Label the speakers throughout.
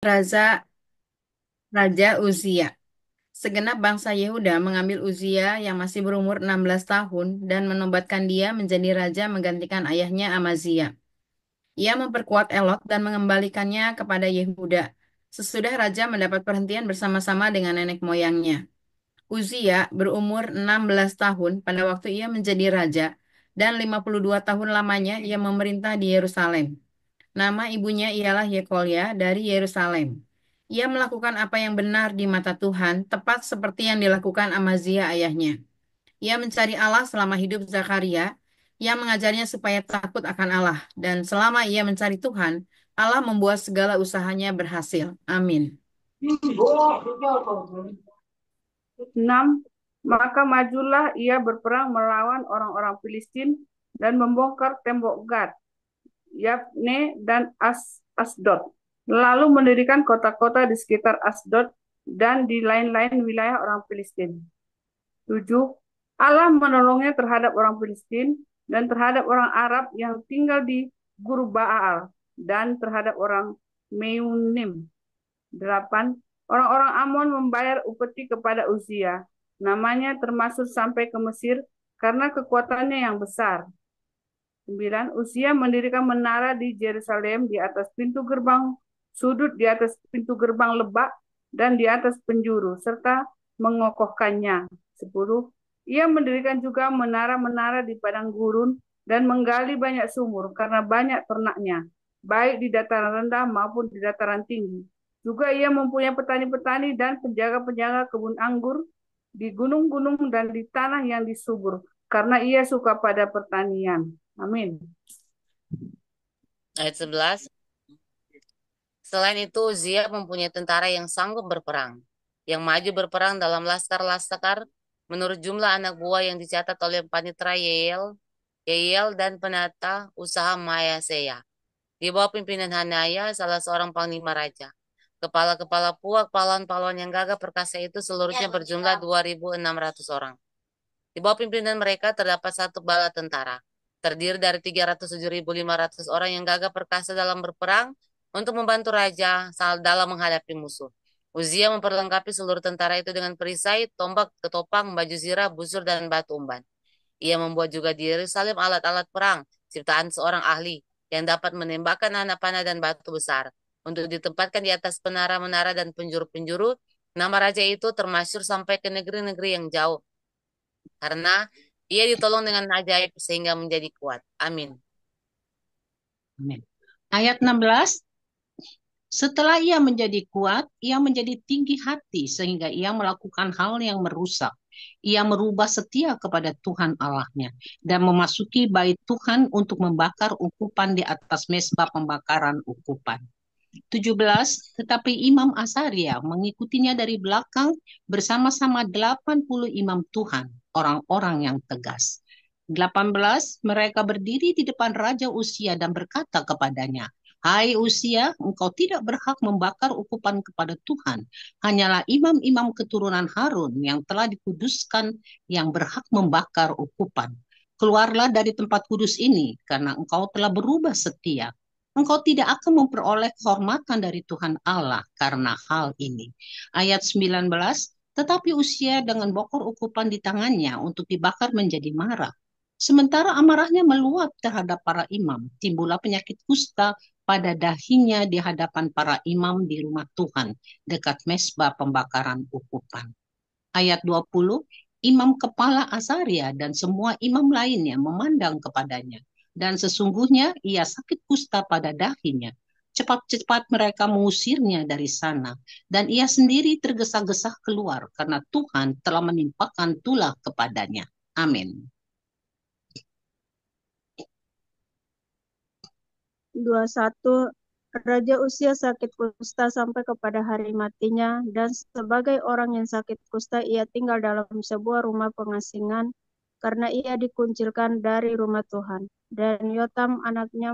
Speaker 1: Raja Raja Uzia. Segenap bangsa Yehuda mengambil Uzia yang masih berumur 16 tahun dan menobatkan dia menjadi raja menggantikan ayahnya Amazia. Ia memperkuat Elot dan mengembalikannya kepada Yehuda. Sesudah raja mendapat perhentian bersama-sama dengan nenek moyangnya. Uzia berumur 16 tahun pada waktu ia menjadi raja dan 52 tahun lamanya ia memerintah di Yerusalem. Nama ibunya ialah Yekolya dari Yerusalem. Ia melakukan apa yang benar di mata Tuhan, tepat seperti yang dilakukan Amazia ayahnya. Ia mencari Allah selama hidup Zakaria, yang mengajarnya supaya takut akan Allah, dan selama ia mencari Tuhan, Allah membuat segala usahanya berhasil. Amin.
Speaker 2: 6. Maka majulah ia berperang melawan orang-orang Filistin dan membongkar tembok Gad, Yabne, dan Asdod. Lalu mendirikan kota-kota di sekitar Asdod dan di lain-lain wilayah orang Filistin. 7. Allah menolongnya terhadap orang Filistin dan terhadap orang Arab yang tinggal di Gurbaal dan terhadap orang Meunim. 8. Orang-orang Amon membayar upeti kepada Uzia. Namanya termasuk sampai ke Mesir karena kekuatannya yang besar. 9. Uzia mendirikan menara di Yerusalem di atas pintu gerbang sudut, di atas pintu gerbang lebak, dan di atas penjuru, serta mengokohkannya. 10. Ia mendirikan juga menara-menara di padang gurun dan menggali banyak sumur karena banyak ternaknya, baik di dataran rendah maupun di dataran tinggi. Juga ia mempunyai petani-petani dan penjaga-penjaga kebun anggur di gunung-gunung dan di tanah yang disubur, karena ia suka pada pertanian. Amin.
Speaker 3: Ayat 11. Selain itu, Uzia mempunyai tentara yang sanggup berperang, yang maju berperang dalam laskar-laskar menurut jumlah anak buah yang dicatat oleh panitera Yeiel dan penata usaha Maaseya. Di bawah pimpinan Hanaya, salah seorang panglima raja. Kepala-kepala puak, pahlawan-pahlawan yang gagah perkasa itu seluruhnya berjumlah 2.600 orang. Di bawah pimpinan mereka terdapat satu bala tentara, terdiri dari 307.500 orang yang gagah perkasa dalam berperang untuk membantu raja dalam menghadapi musuh. Uzia memperlengkapi seluruh tentara itu dengan perisai, tombak, ketopang, baju zirah, busur, dan batu umban. Ia membuat juga di Yerusalem alat-alat perang, ciptaan seorang ahli, yang dapat menembakkan anak panah dan batu besar. Untuk ditempatkan di atas menara-menara dan penjuru-penjuru, nama raja itu termasyur sampai ke negeri-negeri yang jauh, karena ia ditolong dengan ajaib sehingga menjadi kuat. Amin.
Speaker 4: Amin. Ayat 16. Setelah ia menjadi kuat, ia menjadi tinggi hati sehingga ia melakukan hal yang merusak. Ia merubah setia kepada Tuhan Allahnya dan memasuki bait Tuhan untuk membakar ukupan di atas mezbah pembakaran ukupan. 17. Tetapi Imam Asaria mengikutinya dari belakang bersama-sama 80 imam Tuhan, orang-orang yang tegas. 18. Mereka berdiri di depan Raja Uzia dan berkata kepadanya, Hai Uzia, engkau tidak berhak membakar ukupan kepada Tuhan. Hanyalah imam-imam keturunan Harun yang telah dikuduskan yang berhak membakar ukupan. Keluarlah dari tempat kudus ini, karena engkau telah berubah setia. Engkau tidak akan memperoleh kehormatan dari Tuhan Allah karena hal ini. Ayat 19, tetapi Uzia dengan bokor ukupan di tangannya untuk dibakar menjadi marah. Sementara amarahnya meluap terhadap para imam, timbullah penyakit kusta pada dahinya di hadapan para imam di rumah Tuhan, dekat mezbah pembakaran ukupan. Ayat 20, imam kepala Asaria dan semua imam lainnya memandang kepadanya. Dan sesungguhnya ia sakit kusta pada dahinya. Cepat-cepat mereka mengusirnya dari sana. Dan ia sendiri tergesa-gesa keluar karena Tuhan telah menimpakan tulah kepadanya. Amin.
Speaker 5: 21. Raja Uzia sakit kusta sampai kepada hari matinya, dan sebagai orang yang sakit kusta ia tinggal dalam sebuah rumah pengasingan karena ia dikuncilkan dari rumah Tuhan. Dan Yotam anaknya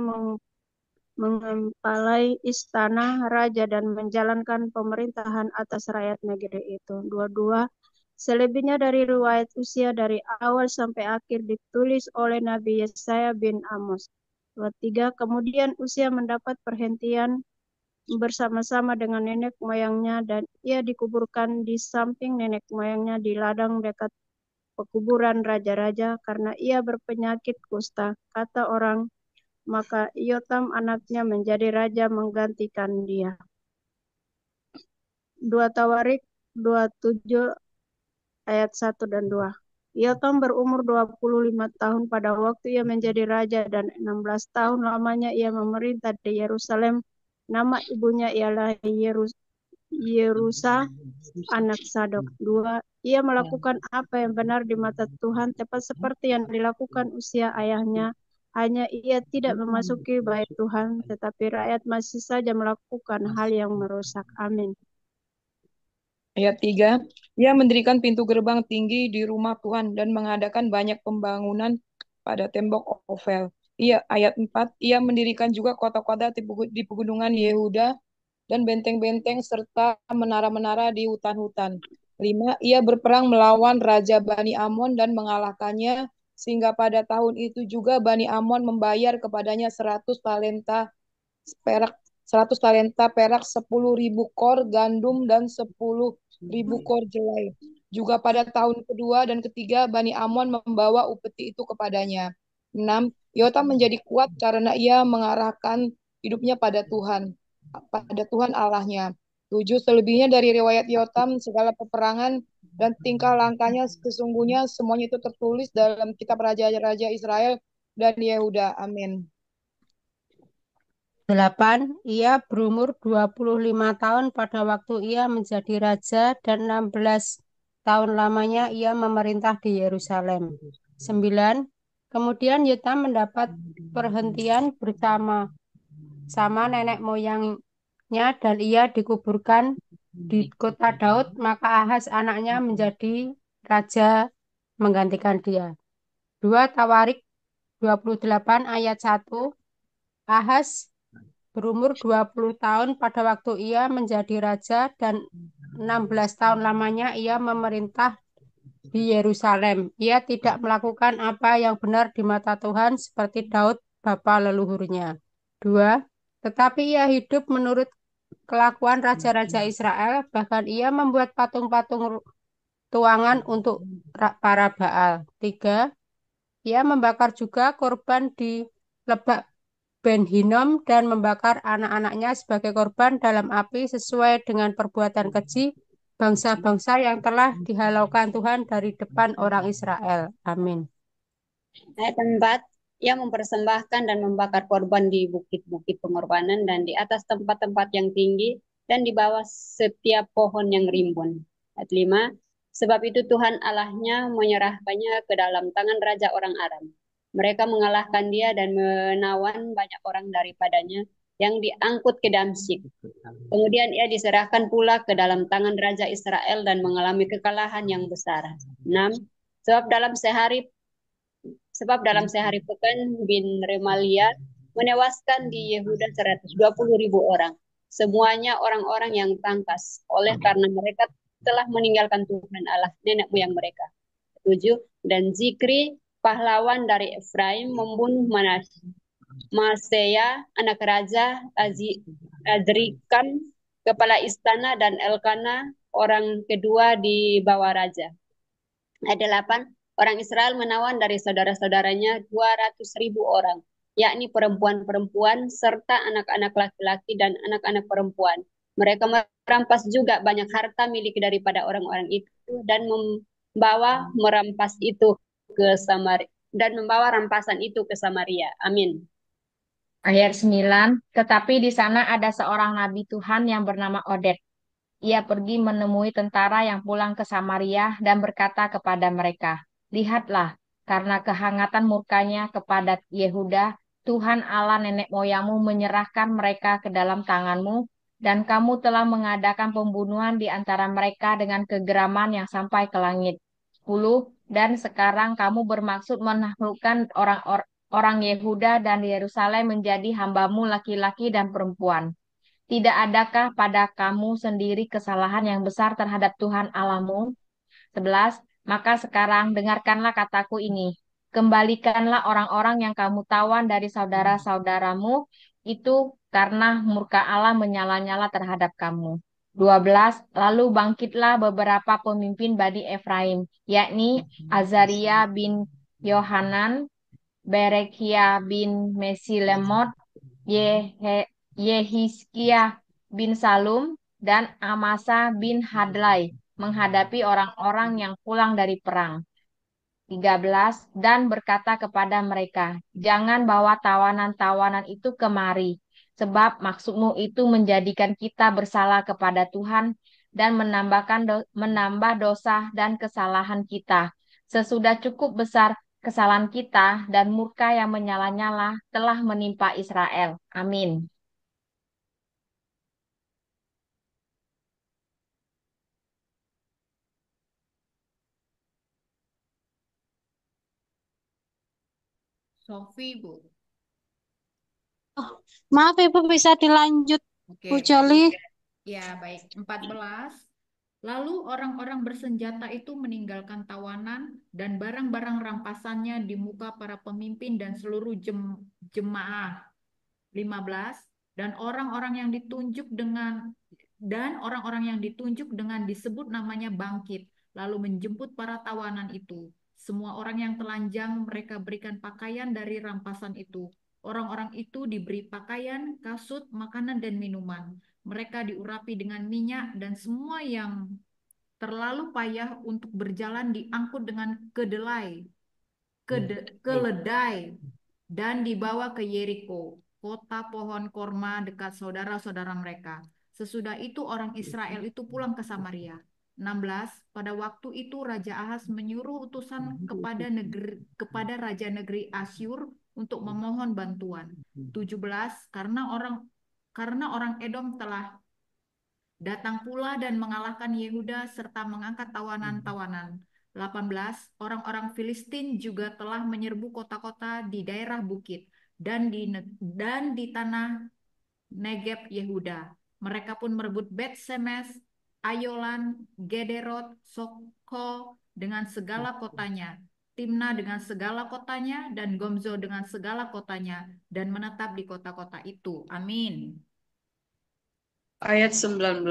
Speaker 5: mengepalai istana raja dan menjalankan pemerintahan atas rakyat negeri itu. 22. Selebihnya dari riwayat Uzia dari awal sampai akhir ditulis oleh Nabi Yesaya bin Amos. 23. Kemudian Uzia mendapat perhentian bersama-sama dengan nenek moyangnya dan ia dikuburkan di samping nenek moyangnya di ladang dekat pekuburan raja-raja karena ia berpenyakit kusta, kata orang. Maka Yotam anaknya menjadi raja menggantikan dia. 2 Tawarik 27 ayat 1 dan 2. Yotam berumur 25 tahun pada waktu ia menjadi raja dan 16 tahun lamanya ia memerintah di Yerusalem. Nama ibunya ialah Yerusa, anak Sadok. 2. Ia melakukan apa yang benar di mata Tuhan, tepat seperti yang dilakukan Usia ayahnya. Hanya ia tidak memasuki bait Tuhan, tetapi rakyat masih saja melakukan hal yang merusak. Amin.
Speaker 6: Ayat 3, ia mendirikan pintu gerbang tinggi di rumah Tuhan dan mengadakan banyak pembangunan pada tembok Ofel. Ayat 4, ia mendirikan juga kota-kota di pegunungan Yehuda dan benteng-benteng serta menara-menara di hutan-hutan. 5, ia berperang melawan Raja Bani Amon dan mengalahkannya, sehingga pada tahun itu juga Bani Amon membayar kepadanya 100 talenta perak 10.000 kor gandum dan 10.000 kor jelai. Juga pada tahun kedua dan ketiga Bani Amon membawa upeti itu kepadanya. 6. Yotam menjadi kuat karena ia mengarahkan hidupnya pada Tuhan Allahnya. 7. Selebihnya dari riwayat Yotam, segala peperangan dan tingkah langkahnya sesungguhnya semuanya itu tertulis dalam kitab Raja-Raja Israel dan Yehuda. Amin.
Speaker 7: 8. Ia berumur 25 tahun pada waktu ia menjadi raja dan 16 tahun lamanya ia memerintah di Yerusalem. 9. Kemudian Yotam mendapat perhentian bersama nenek moyangnya dan ia dikuburkan di kota Daud, maka Ahaz anaknya menjadi raja menggantikan dia. 2 Tawarik 28 ayat 1. Ahaz berumur 20 tahun pada waktu ia menjadi raja dan 16 tahun lamanya ia memerintah di Yerusalem. Ia tidak melakukan apa yang benar di mata Tuhan seperti Daud bapa leluhurnya. 2. Tetapi ia hidup menurut kelakuan raja-raja Israel, bahkan ia membuat patung-patung tuangan untuk para Baal. 3. Ia membakar juga korban di Lebak Ben Hinnom dan membakar anak-anaknya sebagai korban dalam api sesuai dengan perbuatan keji bangsa-bangsa yang telah dihalaukan Tuhan dari depan orang Israel. Amin.
Speaker 8: Ayat 4, ia mempersembahkan dan membakar korban di bukit-bukit pengorbanan dan di atas tempat-tempat yang tinggi dan di bawah setiap pohon yang rimbun. Ayat 5, sebab itu Tuhan Allahnya menyerahkannya ke dalam tangan raja orang Aram. Mereka mengalahkan dia dan menawan banyak orang daripadanya yang diangkut ke Damsyik. Kemudian ia diserahkan pula ke dalam tangan raja Israel dan mengalami kekalahan yang besar. 6, sebab dalam sehari pekan bin Remalia menewaskan di Yehuda 120.000 orang. Semuanya orang-orang yang tangkas, oleh karena mereka telah meninggalkan Tuhan Allah nenek moyang mereka. 7. Dan Zikri, pahlawan dari Efraim, membunuh Maseya, anak raja, Azrikam, kepala istana, dan Elkana, orang kedua di bawah raja. Ayat 8. Orang Israel menawan dari saudara-saudaranya 200.000 orang, yakni perempuan-perempuan serta anak-anak laki-laki dan anak-anak perempuan. Mereka merampas juga banyak harta milik daripada orang-orang itu dan membawa rampasan itu ke Samaria. Amin.
Speaker 1: Ayat 9, tetapi di sana ada seorang nabi Tuhan yang bernama Oded. Ia pergi menemui tentara yang pulang ke Samaria dan berkata kepada mereka, lihatlah, karena kehangatan murkanya kepada Yehuda, Tuhan Allah nenek moyangmu menyerahkan mereka ke dalam tanganmu, dan kamu telah mengadakan pembunuhan di antara mereka dengan kegeraman yang sampai ke langit. 10. Dan sekarang kamu bermaksud menaklukkan orang Yehuda dan Yerusalem menjadi hambamu laki-laki dan perempuan. Tidak adakah pada kamu sendiri kesalahan yang besar terhadap Tuhan Allahmu? 11. Maka sekarang dengarkanlah kataku ini. Kembalikanlah orang-orang yang kamu tawan dari saudara-saudaramu
Speaker 9: itu karena murka Allah menyala-nyala terhadap kamu. 12. Lalu bangkitlah beberapa pemimpin Bani Efraim, yakni Azaria bin Yohanan, Berekia bin Mesilemot, Yehizkiah bin Salum, dan Amasa bin Hadlai menghadapi orang-orang yang pulang dari perang. 13. Dan berkata kepada mereka, jangan bawa tawanan-tawanan itu kemari, sebab maksudmu itu menjadikan kita bersalah kepada Tuhan dan menambah dosa dan kesalahan kita. Sesudah cukup besar kesalahan kita dan murka yang menyala-nyala telah menimpa Israel. Amin.
Speaker 1: Sofi, Bu.
Speaker 7: Maaf Ibu, bisa dilanjut
Speaker 1: Oke,
Speaker 7: Bu Joli?
Speaker 1: ya baik. 14. Lalu orang-orang bersenjata itu meninggalkan tawanan dan barang-barang rampasannya di muka para pemimpin dan seluruh jemaah. 15. Dan orang-orang yang ditunjuk dengan disebut namanya bangkit, lalu menjemput para tawanan itu. Semua orang yang telanjang mereka berikan pakaian dari rampasan itu. Orang-orang itu diberi pakaian, kasut, makanan, dan minuman. Mereka diurapi dengan minyak, dan semua yang terlalu payah untuk berjalan diangkut dengan keledai dan dibawa ke Yeriko, kota pohon korma dekat saudara-saudara mereka. Sesudah itu orang Israel itu pulang ke Samaria. 16. Pada waktu itu Raja Ahaz menyuruh utusan kepada raja negeri Asyur untuk memohon bantuan. 17. Karena orang Edom telah datang pula dan mengalahkan Yehuda serta mengangkat tawanan-tawanan. 18. Orang-orang Filistin juga telah menyerbu kota-kota di daerah bukit dan di tanah Negeb Yehuda. Mereka pun merebut Bet Semes, Ayolan, Gederot, Soko dengan segala kotanya, Timna dengan segala kotanya, dan Gomzo dengan segala kotanya, dan menetap di kota-kota itu. Amin.
Speaker 10: Ayat 19.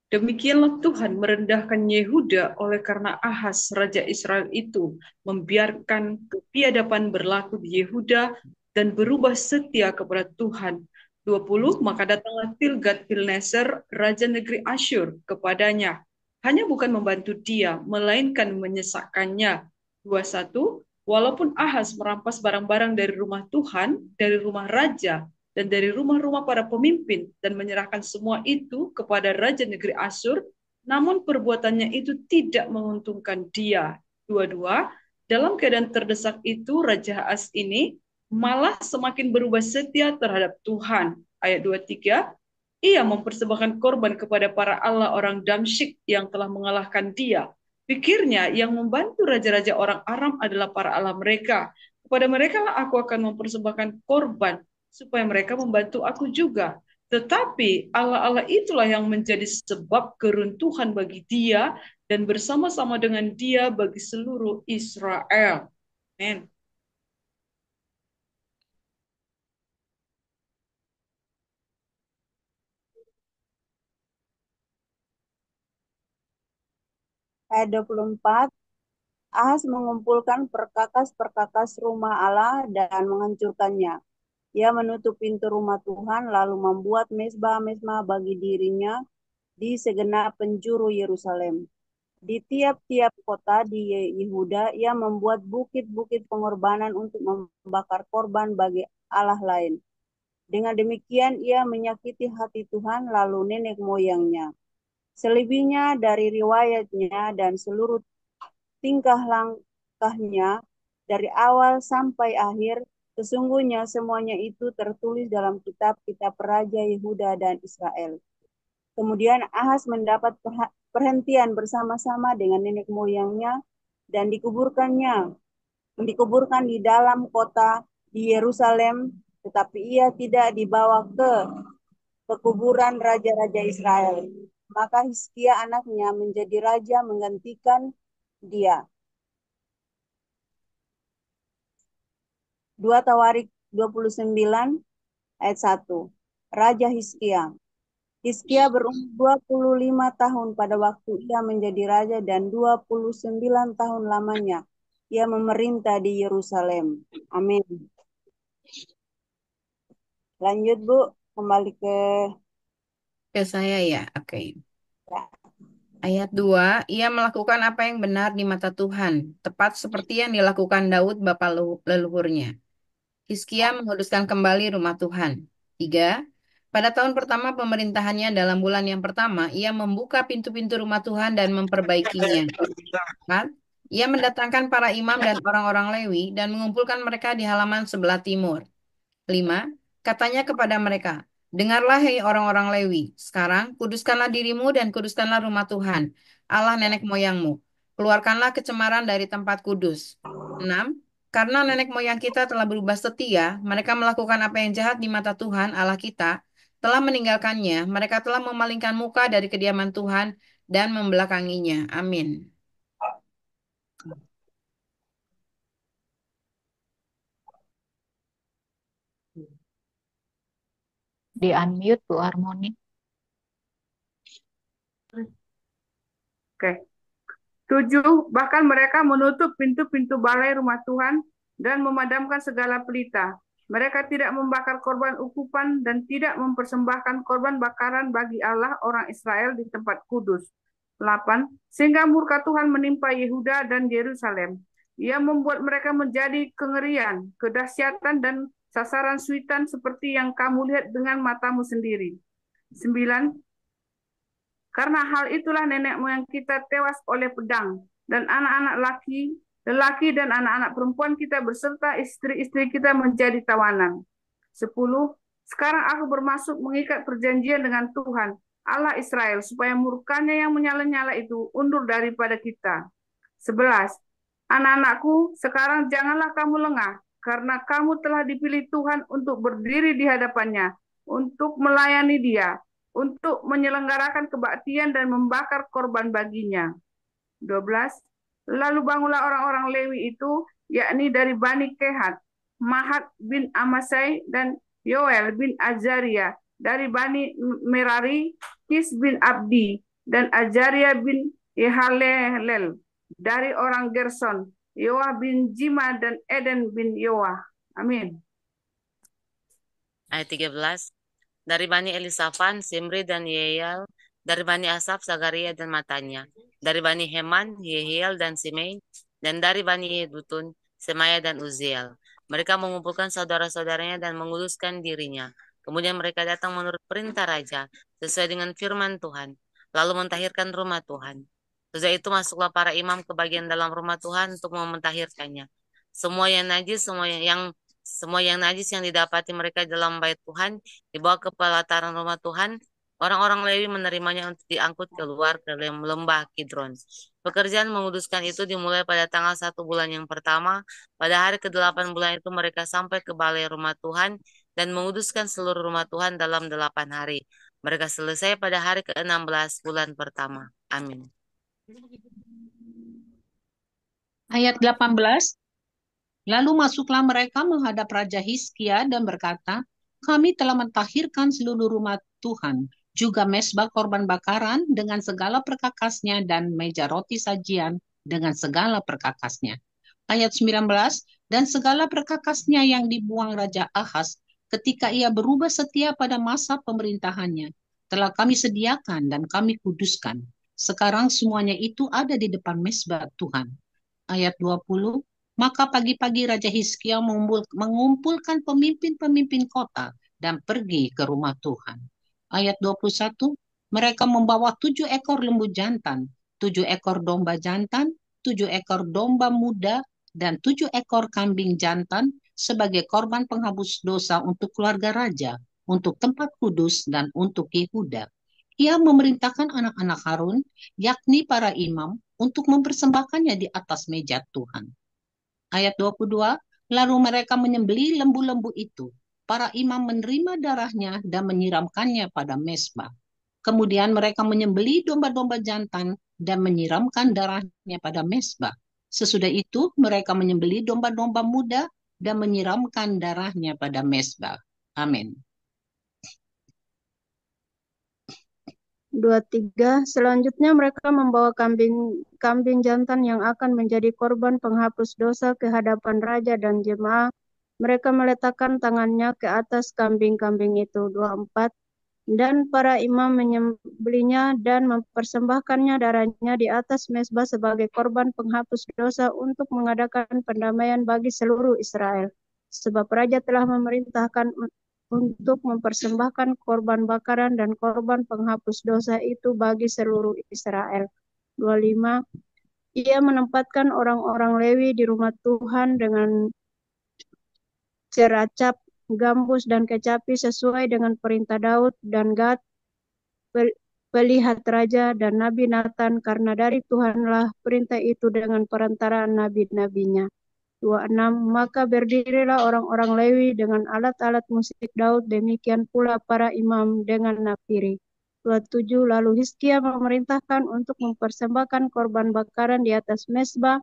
Speaker 10: Demikianlah Tuhan merendahkan Yehuda oleh karena Ahaz, Raja Israel itu, membiarkan kebiadaban berlaku di Yehuda dan berubah setia kepada Tuhan. 20. Maka datanglah Tilgat-Pilneser, Raja negeri Asyur, kepadanya. Hanya bukan membantu dia, melainkan menyesakkannya. 21. Walaupun Ahaz merampas barang-barang dari rumah Tuhan, dari rumah raja, dan dari rumah-rumah para pemimpin dan menyerahkan semua itu kepada Raja negeri Asyur, namun perbuatannya itu tidak menguntungkan dia. 22. Dalam keadaan terdesak itu, Raja Ahaz ini malah semakin berubah setia terhadap Tuhan. Ayat 23, ia mempersembahkan korban kepada para Allah orang Damsyik yang telah mengalahkan dia. Pikirnya yang membantu raja-raja orang Aram adalah para Allah mereka. Kepada mereka lah aku akan mempersembahkan korban supaya mereka membantu aku juga. Tetapi Allah-Allah itulah yang menjadi sebab keruntuhan bagi dia dan bersama-sama dengan dia bagi seluruh Israel. Amin.
Speaker 5: Ayat 24, Ahaz mengumpulkan perkakas-perkakas rumah Allah dan menghancurkannya. Ia menutup pintu rumah Tuhan lalu membuat mezbah-mezbah bagi dirinya di segenap penjuru Yerusalem. Di tiap-tiap kota di Yehuda, ia membuat bukit-bukit pengorbanan untuk membakar korban bagi Allah lain. Dengan demikian, ia menyakiti hati Tuhan lalu nenek moyangnya. Selebihnya dari riwayatnya dan seluruh tingkah langkahnya dari awal sampai akhir, sesungguhnya semuanya itu tertulis dalam kitab-kitab Raja Yehuda dan Israel. Kemudian Ahaz mendapat perhentian bersama-sama dengan nenek moyangnya dan dikuburkan di dalam kota di Yerusalem, tetapi ia tidak dibawa ke pekuburan raja-raja Israel. Maka Hizkia anaknya menjadi raja menggantikan dia. 2 Tawarik 29
Speaker 11: Ayat 1. Raja Hizkia. Hizkia berumur 25 tahun pada waktu ia menjadi raja dan 29 tahun lamanya ia memerintah di Yerusalem. Amin. Lanjut Bu, kembali ke
Speaker 1: saya ya. Oke.
Speaker 11: ya.
Speaker 1: Ayat 2, ia melakukan apa yang benar di mata Tuhan, tepat seperti yang dilakukan Daud bapa leluhurnya. Hizkia menguduskan kembali rumah Tuhan. 3, pada tahun pertama pemerintahannya dalam bulan yang pertama, ia membuka pintu-pintu rumah Tuhan dan memperbaikinya. 4, ia mendatangkan para imam dan orang-orang Lewi dan mengumpulkan mereka di halaman sebelah timur. 5, katanya kepada mereka, dengarlah hei orang-orang Lewi, sekarang kuduskanlah dirimu dan kuduskanlah rumah Tuhan, Allah nenek moyangmu. Keluarkanlah kecemaran dari tempat kudus. 6, karena nenek moyang kita telah berubah setia, mereka melakukan apa yang jahat di mata Tuhan Allah kita, telah meninggalkannya, mereka telah memalingkan muka dari kediaman Tuhan dan membelakanginya. Amin.
Speaker 9: Di unmute Bu Harmoni.
Speaker 2: Oke. 7, bahkan mereka menutup pintu-pintu balai rumah Tuhan dan memadamkan segala pelita. Mereka tidak membakar korban ukupan dan tidak mempersembahkan korban bakaran bagi Allah orang Israel di tempat kudus. 8, sehingga murka Tuhan menimpa Yehuda dan Yerusalem. Ia membuat mereka menjadi kengerian, kedahsyatan, dan sasaran suitan seperti yang kamu lihat dengan matamu sendiri. 9, karena hal itulah nenek moyang kita tewas oleh pedang, dan anak-anak lelaki dan anak-anak perempuan kita beserta istri-istri kita menjadi tawanan. 10, sekarang aku bermaksud mengikat perjanjian dengan Tuhan, Allah Israel, supaya murkanya yang menyala-nyala itu undur daripada kita. 11, anak-anakku, sekarang janganlah kamu lengah, karena kamu telah dipilih Tuhan untuk berdiri di hadapannya, untuk melayani Dia, untuk menyelenggarakan kebaktian dan membakar korban baginya. 12, lalu bangunlah orang-orang Lewi itu, yakni dari Bani Kehat, Mahat bin Amasai dan Yoel bin Azaria, dari Bani Merari, Kis bin Abdi, dan Azaria bin Yehalelel, dari orang Gerson, Yoah bin Jima dan Eden bin Yoah. Amin.
Speaker 3: Ayat 13. Dari Bani Elisafan, Simri dan Yeiel. Dari Bani Asaf, Zakaria dan Matanya. Dari Bani Heman, Yehiel dan Simei. Dan dari Bani Yedutun, Semaya dan Uziel. Mereka mengumpulkan saudara-saudaranya dan menguduskan dirinya. Kemudian mereka datang menurut perintah raja, sesuai dengan firman Tuhan, lalu mentahirkan rumah Tuhan. Sesudah itu masuklah para imam ke bagian dalam rumah Tuhan untuk mentahirkannya. Semua yang najis yang didapati mereka dalam bait Tuhan dibawa ke pelataran rumah Tuhan. Orang-orang Lewi menerimanya untuk diangkut keluar ke lembah Kidron. Pekerjaan menguduskan itu dimulai pada tanggal 1 bulan yang pertama. Pada hari ke-8 bulan itu mereka sampai ke balai rumah Tuhan dan menguduskan seluruh rumah Tuhan dalam 8 hari. Mereka selesai pada hari ke-16 bulan pertama. Amin.
Speaker 4: Ayat 18. Lalu masuklah mereka menghadap Raja Hizkia dan berkata, kami telah mentahirkan seluruh rumah Tuhan, juga mezbah korban bakaran dengan segala perkakasnya dan meja roti sajian dengan segala perkakasnya. Ayat 19, dan segala perkakasnya yang dibuang Raja Ahaz ketika ia berubah setia pada masa pemerintahannya, telah kami sediakan dan kami kuduskan. Sekarang semuanya itu ada di depan mezbah Tuhan. Ayat 20, maka pagi-pagi Raja Hizkia mengumpulkan pemimpin-pemimpin kota dan pergi ke rumah Tuhan. Ayat 21, mereka membawa 7 ekor lembu jantan, 7 ekor domba jantan, 7 ekor domba muda, dan 7 ekor kambing jantan sebagai korban penghapus dosa untuk keluarga raja, untuk tempat kudus, dan untuk Yehuda. Ia memerintahkan anak-anak Harun, yakni para imam, untuk mempersembahkannya di atas meja Tuhan. Ayat 22, lalu mereka menyembelih lembu-lembu itu. Para imam menerima darahnya dan menyiramkannya pada mezbah. Kemudian mereka menyembelih domba-domba jantan dan menyiramkan darahnya pada mezbah. Sesudah itu mereka menyembelih domba-domba muda dan menyiramkan darahnya pada mezbah. Amin.
Speaker 5: 23. Selanjutnya mereka membawa kambing jantan yang akan menjadi korban penghapus dosa ke hadapan raja dan jemaah. Mereka meletakkan tangannya ke atas kambing-kambing itu. 24. Dan para imam menyembelihnya dan mempersembahkannya darahnya di atas mezbah sebagai korban penghapus dosa untuk mengadakan pendamaian bagi seluruh Israel. Sebab raja telah memerintahkan untuk mempersembahkan korban bakaran dan korban penghapus dosa itu bagi seluruh Israel. 25. Ia menempatkan orang-orang Lewi di rumah Tuhan dengan ceracap, gambus, dan kecapi sesuai dengan perintah Daud dan Gad, pelihat raja, dan Nabi Nathan, karena dari Tuhanlah perintah itu dengan perantaraan nabi-nabinya. 26. Maka berdirilah orang-orang Lewi dengan alat-alat musik Daud, demikian pula para imam dengan nafiri. 27. Lalu Hizkia memerintahkan untuk mempersembahkan korban bakaran di atas mezbah.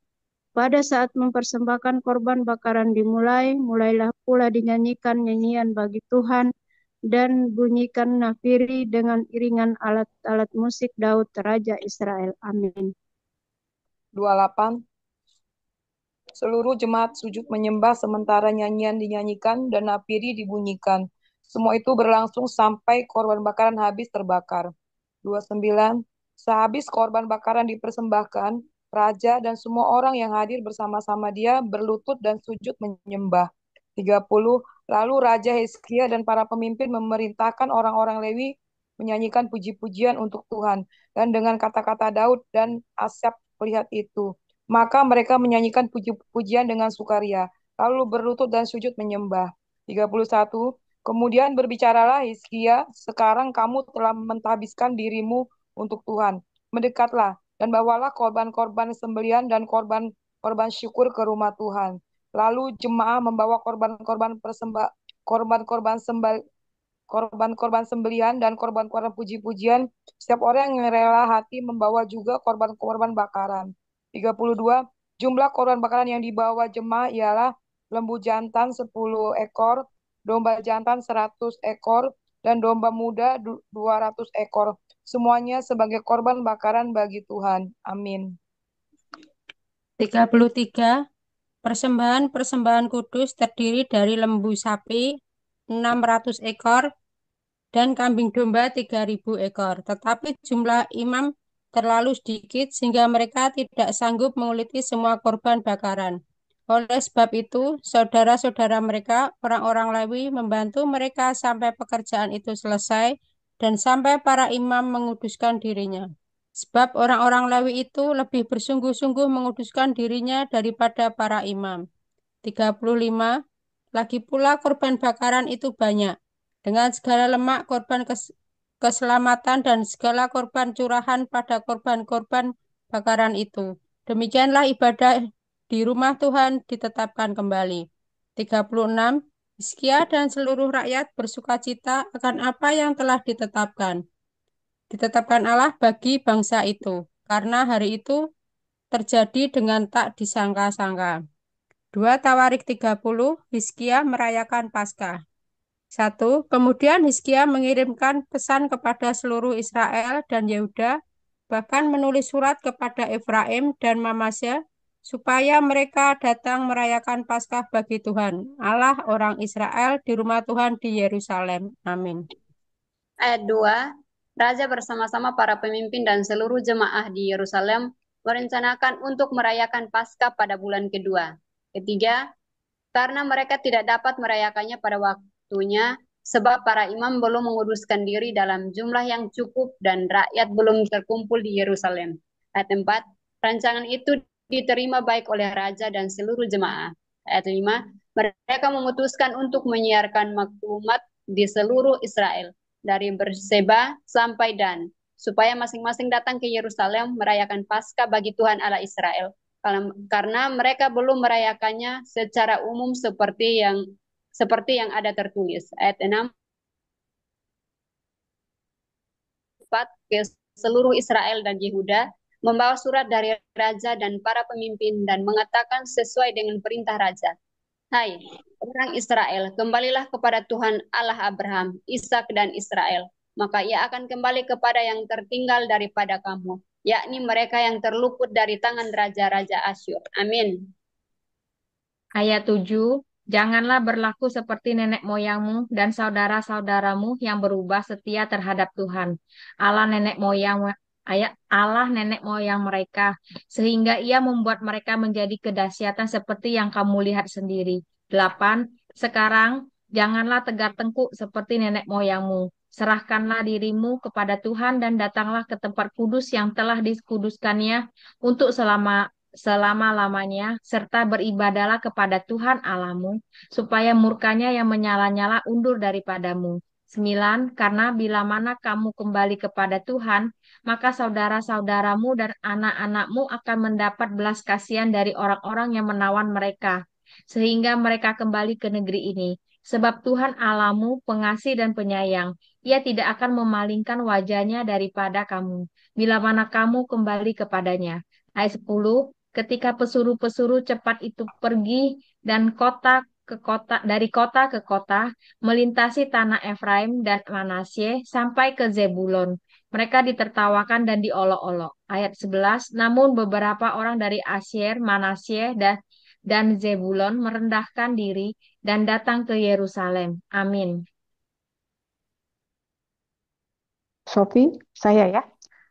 Speaker 5: Pada saat mempersembahkan korban bakaran mulailah pula dinyanyikan nyanyian bagi Tuhan dan bunyikan nafiri dengan iringan alat-alat musik Daud Raja Israel. Amin.
Speaker 6: 28. Seluruh jemaat sujud menyembah sementara nyanyian dinyanyikan dan nafiri dibunyikan. Semua itu berlangsung sampai korban bakaran habis terbakar. 29. Sehabis korban bakaran dipersembahkan, raja dan semua orang yang hadir bersama-sama dia berlutut dan sujud menyembah. 30. Lalu Raja Hizkia dan para pemimpin memerintahkan orang-orang Lewi menyanyikan puji-pujian untuk Tuhan dan dengan kata-kata Daud dan Asap pelihat itu. Maka mereka menyanyikan puji-pujian dengan sukaria, lalu berlutut dan sujud menyembah. 31. Kemudian berbicaralah Hizkia, sekarang kamu telah mentahbiskan dirimu untuk Tuhan. Mendekatlah dan bawalah korban-korban sembelihan dan korban syukur ke rumah Tuhan. Lalu jemaah membawa korban-korban sembelihan dan korban-korban puji-pujian. Setiap orang yang rela hati membawa juga korban-korban bakaran. 32. Jumlah korban bakaran yang dibawa jemaah ialah lembu jantan 10 ekor, domba jantan 100 ekor, dan domba muda 200 ekor. Semuanya sebagai korban bakaran bagi Tuhan. Amin.
Speaker 7: 33. Persembahan kudus terdiri dari lembu sapi 600 ekor dan kambing domba 3.000 ekor. Tetapi jumlah imam terlalu sedikit sehingga mereka tidak sanggup menguliti semua korban bakaran. Oleh sebab itu, saudara-saudara mereka, orang-orang Lewi, membantu mereka sampai pekerjaan itu selesai dan sampai para imam menguduskan dirinya. Sebab orang-orang Lewi itu lebih bersungguh-sungguh menguduskan dirinya daripada para imam. 35. Lagi pula korban bakaran itu banyak, dengan segala lemak korban keselamatan dan segala korban curahan pada korban-korban bakaran itu. Demikianlah ibadah di rumah Tuhan ditetapkan kembali. 36. Hizkia dan seluruh rakyat bersukacita akan apa yang telah ditetapkan Allah bagi bangsa itu, karena hari itu terjadi dengan tak disangka-sangka. 2 Tawarik 30, Hizkia merayakan Paskah. 1. Kemudian Hizkia mengirimkan pesan kepada seluruh Israel dan Yehuda, bahkan menulis surat kepada Efraim dan Manasye, supaya mereka datang merayakan Paskah bagi Tuhan, Allah orang Israel di rumah Tuhan di Yerusalem. Amin.
Speaker 8: Ayat 2. Raja bersama-sama para pemimpin dan seluruh jemaah di Yerusalem merencanakan untuk merayakan Paskah pada bulan kedua. Ketiga, karena mereka tidak dapat merayakannya pada waktunya, sebab para imam belum menguduskan diri dalam jumlah yang cukup dan rakyat belum terkumpul di Yerusalem. Ayat 4, rancangan itu diterima baik oleh raja dan seluruh jemaah. Ayat 5, mereka memutuskan untuk menyiarkan maklumat di seluruh Israel, dari Berseba sampai Dan, supaya masing-masing datang ke Yerusalem merayakan Paskah bagi Tuhan Allah Israel, karena mereka belum merayakannya secara umum seperti yang ada tertulis. Ayat 6, ke seluruh Israel dan Yehuda, membawa surat dari raja dan para pemimpin dan mengatakan sesuai dengan perintah raja. Hai orang Israel, kembalilah kepada Tuhan Allah Abraham, Ishak dan Israel. maka ia akan kembali kepada yang tertinggal daripada kamu, yakni mereka yang terluput dari tangan raja-raja Asyur. Amin.
Speaker 9: Ayat 7, janganlah berlaku seperti nenek moyangmu dan saudara-saudaramu yang berubah setia terhadap Tuhan, Allah nenek moyang Allah nenek moyang mereka, sehingga ia membuat mereka menjadi kedahsyatan seperti yang kamu lihat sendiri. 8, sekarang janganlah tegar tengkuk seperti nenek moyangmu. Serahkanlah dirimu kepada Tuhan dan datanglah ke tempat kudus yang telah dikuduskannya untuk selama-lamanya, serta beribadalah kepada Tuhan Allahmu, supaya murkanya yang menyala-nyala undur daripadamu. 9, karena bila mana kamu kembali kepada Tuhan, maka saudara-saudaramu dan anak-anakmu akan mendapat belas kasihan dari orang-orang yang menawan mereka, sehingga mereka kembali ke negeri ini. Sebab Tuhan Allahmu pengasih dan penyayang, Ia tidak akan memalingkan wajahnya daripada kamu, bila mana kamu kembali kepadanya. Ayat 10, ketika pesuruh-pesuruh cepat itu pergi dan dari kota ke kota, melintasi tanah Efraim dan Manasye sampai ke Zebulon. Mereka ditertawakan dan diolok-olok. Ayat 11, namun beberapa orang dari Asyir, Manasye, dan Zebulon merendahkan diri dan datang ke Yerusalem. Amin.
Speaker 12: Sofi, saya ya.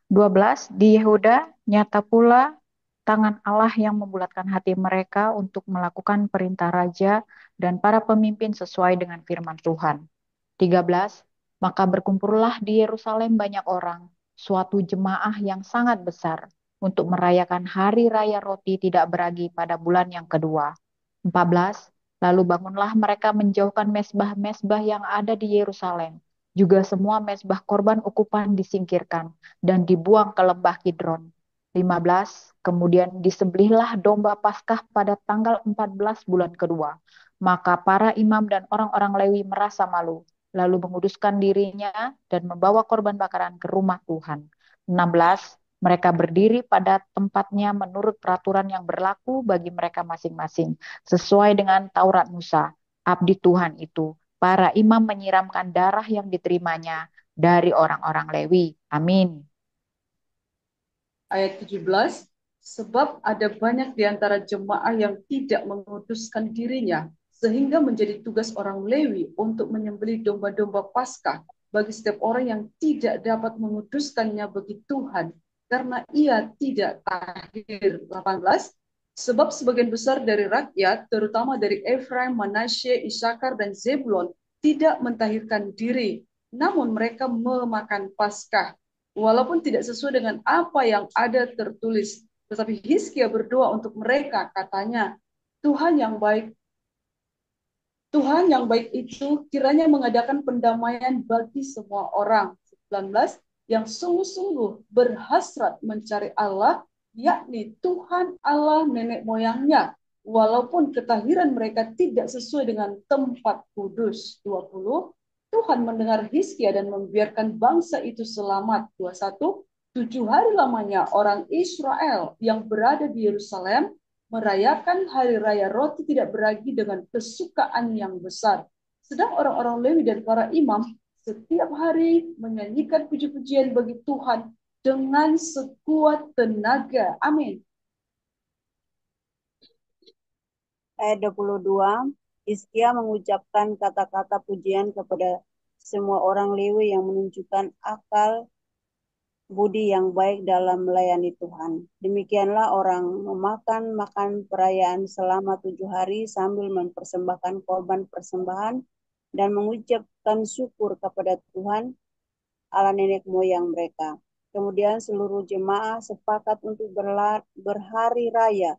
Speaker 12: 12, di Yehuda nyata pula tangan Allah yang membulatkan hati mereka untuk melakukan perintah raja dan para pemimpin sesuai dengan firman Tuhan. 13, maka berkumpullah di Yerusalem banyak orang, suatu jemaah yang sangat besar, untuk merayakan hari raya roti tidak beragi pada bulan yang kedua. 14, lalu bangunlah mereka menjauhkan mesbah-mesbah yang ada di Yerusalem. Juga semua mesbah korban ukupan disingkirkan dan dibuang ke lembah Kidron. 15, kemudian disembelihlah domba Paskah pada tanggal 14 bulan kedua. Maka para imam dan orang-orang Lewi merasa malu, lalu menguduskan dirinya dan membawa korban bakaran ke rumah Tuhan. 16, mereka berdiri pada tempatnya menurut peraturan yang berlaku bagi mereka masing-masing, sesuai dengan Taurat Musa, abdi Tuhan itu. Para imam menyiramkan darah yang diterimanya dari orang-orang Lewi. Amin.
Speaker 10: Ayat 17, sebab ada banyak di antara jemaah yang tidak menguduskan dirinya, sehingga menjadi tugas orang Lewi untuk menyembelih domba-domba Paskah bagi setiap orang yang tidak dapat menguduskannya bagi Tuhan, karena ia tidak tahir. 18, sebab sebagian besar dari rakyat, terutama dari Efraim, Manasye, Isakar, dan Zebulon, tidak mentahirkan diri, namun mereka memakan Paskah, walaupun tidak sesuai dengan apa yang ada tertulis. Tetapi Hizkia berdoa untuk mereka, katanya, Tuhan yang baik itu kiranya mengadakan pendamaian bagi semua orang. 19, yang sungguh-sungguh berhasrat mencari Allah, yakni Tuhan Allah nenek moyangnya, walaupun ketahiran mereka tidak sesuai dengan tempat kudus. 20, Tuhan mendengar Hizkia dan membiarkan bangsa itu selamat. 21, 7 hari lamanya orang Israel yang berada di Yerusalem merayakan hari raya roti tidak beragi dengan kesukaan yang besar. Sedang orang-orang Lewi dan para imam setiap hari menyanyikan puji-pujian bagi Tuhan dengan sekuat tenaga. Amin.
Speaker 11: Ayat 22, Hizkia mengucapkan kata-kata pujian kepada semua orang Lewi yang menunjukkan akal budi yang baik dalam melayani Tuhan. Demikianlah orang makan perayaan selama 7 hari sambil mempersembahkan korban persembahan dan mengucapkan syukur kepada Tuhan Allah nenek moyang mereka. Kemudian seluruh jemaah sepakat untuk berhari raya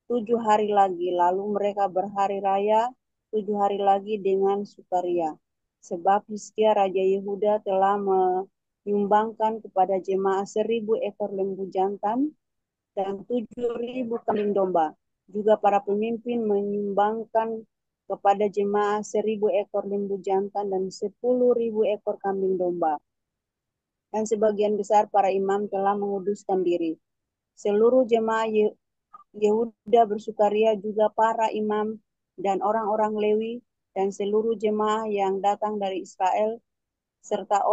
Speaker 11: 7 hari lagi, lalu mereka berhari raya 7 hari lagi dengan sukaria. Sebab Hizkia Raja Yehuda telah menyumbangkan kepada jemaah 1.000 ekor lembu jantan dan 7.000 kambing domba. Juga para pemimpin menyumbangkan kepada jemaah 1.000 ekor lembu jantan dan 10.000 ekor kambing domba. Dan sebagian besar para imam telah menguduskan diri. Seluruh jemaah Yehuda bersukaria, juga para imam dan orang-orang Lewi dan seluruh jemaah yang datang dari Israel serta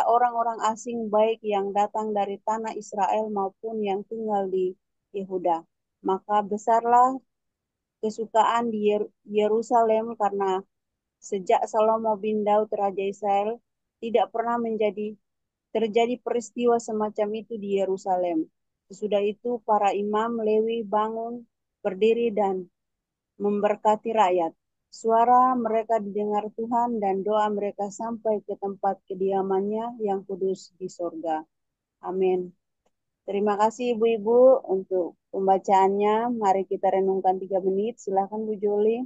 Speaker 11: orang-orang asing baik yang datang dari tanah Israel maupun yang tinggal di Yehuda. Maka besarlah kesukaan di Yerusalem karena sejak Salomo bin Daud Raja Israel tidak pernah terjadi peristiwa semacam itu di Yerusalem. Sesudah itu para imam Lewi berdiri dan memberkati rakyat. Suara mereka didengar Tuhan dan doa mereka sampai ke tempat kediamannya yang kudus di sorga. Amin. Terima kasih Ibu-Ibu untuk pembacaannya. Mari kita renungkan 3 menit. Silakan Bu Joli.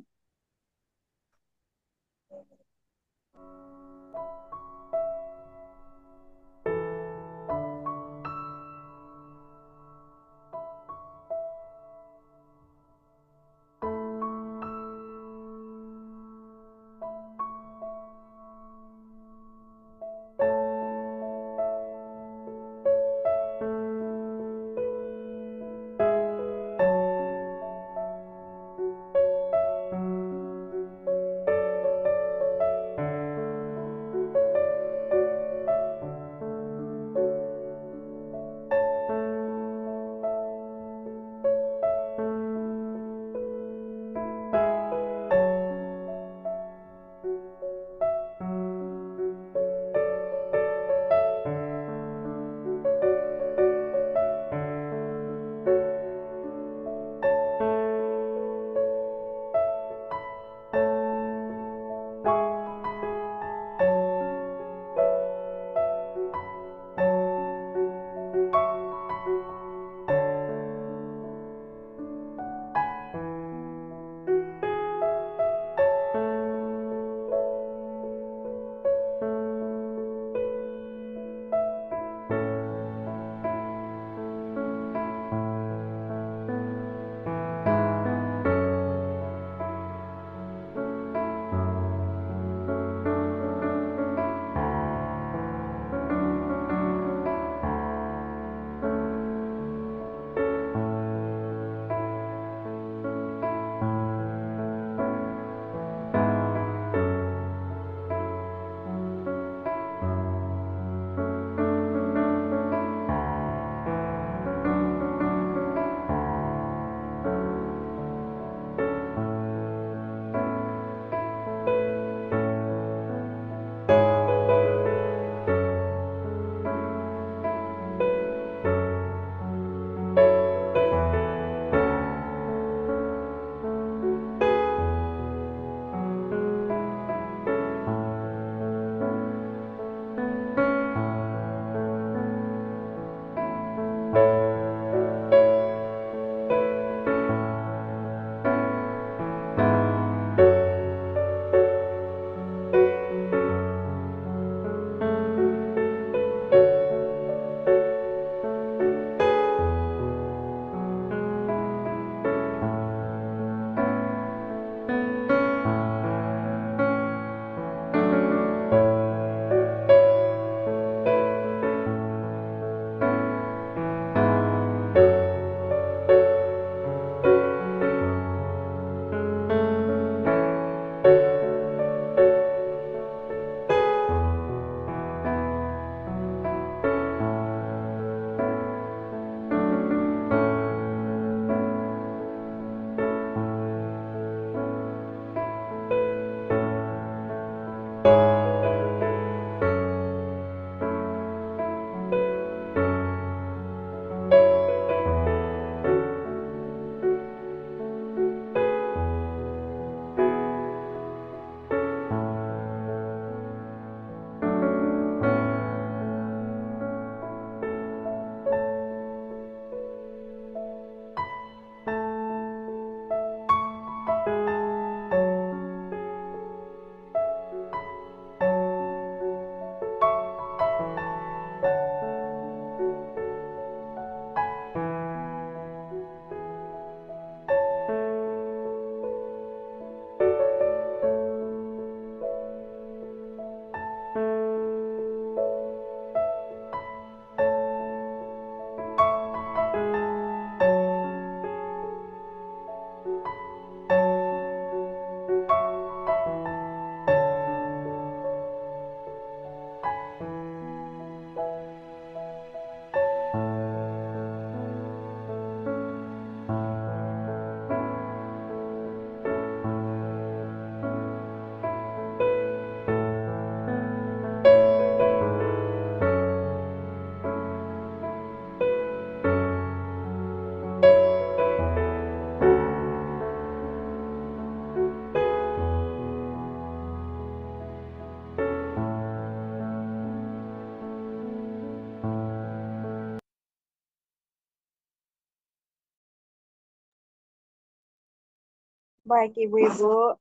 Speaker 11: Baik Ibu-Ibu,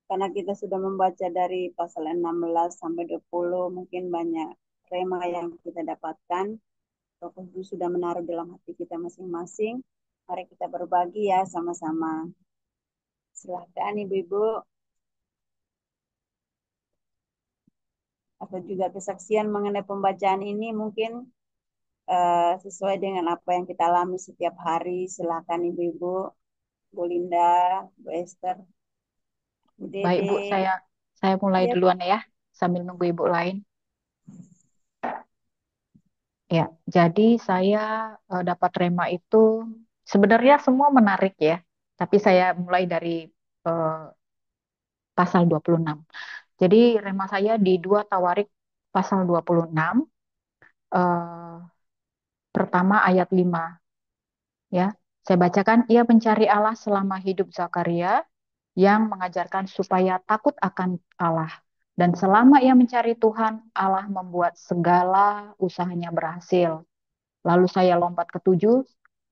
Speaker 11: karena kita sudah membaca dari pasal 16 sampai 20, mungkin banyak rema yang kita dapatkan. Roh Kudus sudah menaruh dalam hati kita masing-masing. Mari kita berbagi ya sama-sama. Silahkan Ibu-Ibu, atau juga kesaksian mengenai pembacaan ini mungkin sesuai dengan apa yang kita alami setiap hari. Silahkan Ibu-Ibu, Bu Linda, Bu Esther, Bu
Speaker 12: Baik,
Speaker 11: Dede.
Speaker 12: Bu, saya mulai
Speaker 11: Ya,
Speaker 12: duluan ya, sambil nunggu ibu lain. Ya, jadi saya dapat rema itu sebenarnya semua menarik ya, tapi saya mulai dari eh, pasal 26. Jadi rema saya di 2 Tawarik pasal 26, eh, pertama ayat 5 ya. Saya bacakan, ia mencari Allah selama hidup Zakaria yang mengajarkan supaya takut akan Allah. Dan selama ia mencari Tuhan, Allah membuat segala usahanya berhasil. Lalu saya lompat ke 7,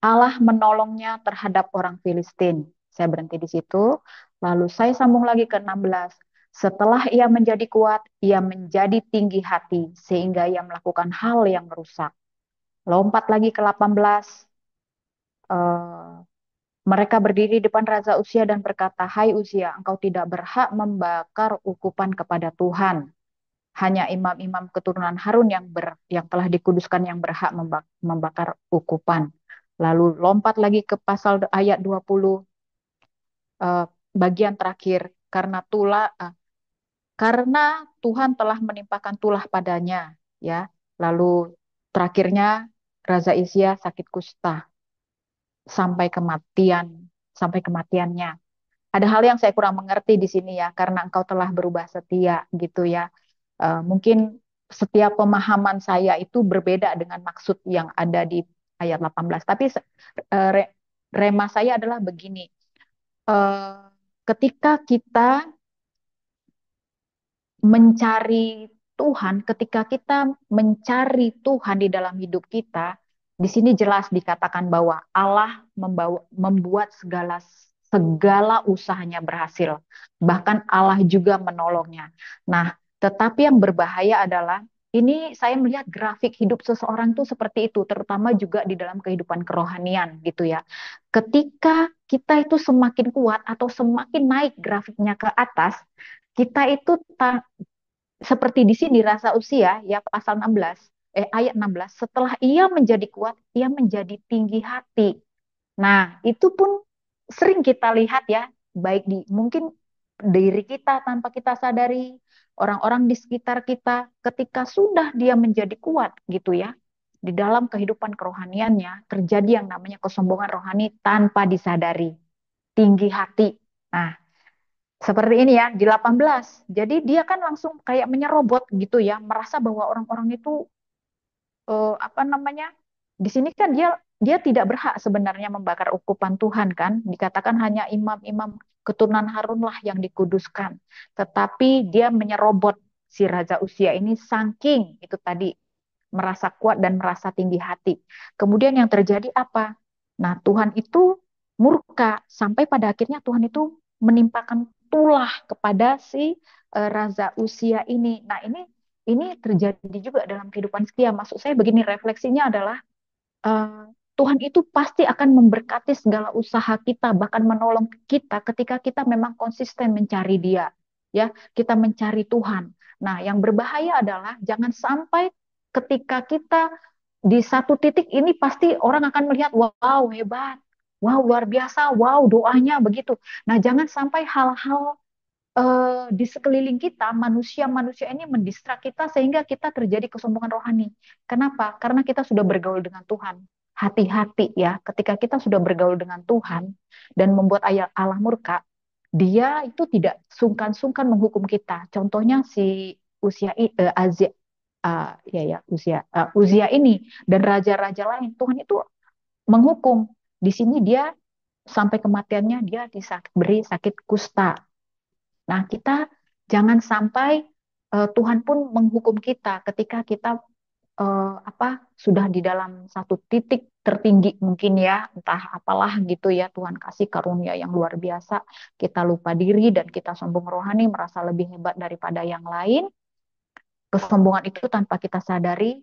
Speaker 12: Allah menolongnya terhadap orang Filistin. Saya berhenti di situ. Lalu saya sambung lagi ke 16. Setelah ia menjadi kuat, ia menjadi tinggi hati, sehingga ia melakukan hal yang merusak. Lompat lagi ke 18. Eh, Mereka berdiri di depan Raja Uzia dan berkata, hai Uzia, engkau tidak berhak membakar ukupan kepada Tuhan. Hanya imam-imam keturunan Harun yang telah dikuduskan yang berhak membakar ukupan. Lalu lompat lagi ke pasal ayat 20, eh, bagian terakhir, karena Tuhan telah menimpakan tulah padanya, ya. Lalu terakhirnya Raja Uzia sakit kusta sampai kematian, sampai kematiannya. Ada hal yang saya kurang mengerti di sini ya, karena engkau telah berubah setia gitu ya. Mungkin setiap pemahaman saya itu berbeda dengan maksud yang ada di ayat 18. Tapi rema saya adalah begini. Eh, Ketika kita mencari Tuhan, ketika kita mencari Tuhan di dalam hidup kita, di sini jelas dikatakan bahwa Allah membuat segala usahanya berhasil. Bahkan Allah juga menolongnya. Nah, tetapi yang berbahaya adalah ini saya melihat grafik hidup seseorang tuh seperti itu, terutama juga di dalam kehidupan kerohanian gitu ya. Ketika kita itu semakin kuat atau semakin naik grafiknya ke atas, kita itu seperti di sini rasa usia ya pasal 16 ayat 16, setelah ia menjadi kuat ia menjadi tinggi hati. Nah, itu pun sering kita lihat ya, baik di mungkin diri kita tanpa kita sadari, orang-orang di sekitar kita ketika sudah dia menjadi kuat gitu ya. Di dalam kehidupan kerohaniannya terjadi yang namanya kesombongan rohani tanpa disadari, tinggi hati. Nah, seperti ini ya, di 18. Jadi dia kan langsung kayak menyerobot gitu ya, merasa bahwa orang-orang itu apa namanya? Di sini kan dia tidak berhak sebenarnya membakar ukupan Tuhan kan? Dikatakan hanya imam-imam keturunan Harun lah yang dikuduskan. Tetapi dia menyerobot si Raja Uzia ini saking itu tadi merasa kuat dan merasa tinggi hati. Kemudian yang terjadi apa? Nah, Tuhan itu murka sampai pada akhirnya Tuhan itu menimpakan tulah kepada si Raja Uzia ini. Nah, ini terjadi juga dalam kehidupan setia. Maksud saya begini, refleksinya adalah eh, Tuhan itu pasti akan memberkati segala usaha kita, bahkan menolong kita ketika kita memang konsisten mencari Dia, ya, kita mencari Tuhan. Nah, yang berbahaya adalah jangan sampai ketika kita di satu titik ini pasti orang akan melihat, wow, hebat, wow, luar biasa, wow, doanya begitu. Nah, jangan sampai hal-hal di sekeliling kita, manusia-manusia ini mendistrak kita sehingga kita terjadi kesombongan rohani. Kenapa? Karena kita sudah bergaul dengan Tuhan. Hati-hati ya, ketika kita sudah bergaul dengan Tuhan dan membuat ayat Allah murka, Dia itu tidak sungkan-sungkan menghukum kita. Contohnya si Uzia ini dan raja-raja lain, Tuhan itu menghukum. Di sini dia sampai kematiannya dia diberi sakit kusta. Nah, kita jangan sampai Tuhan pun menghukum kita ketika kita sudah di dalam satu titik tertinggi mungkin ya, entah apalah gitu ya, Tuhan kasih karunia yang luar biasa, kita lupa diri dan kita sombong rohani, merasa lebih hebat daripada yang lain. Kesombongan itu tanpa kita sadari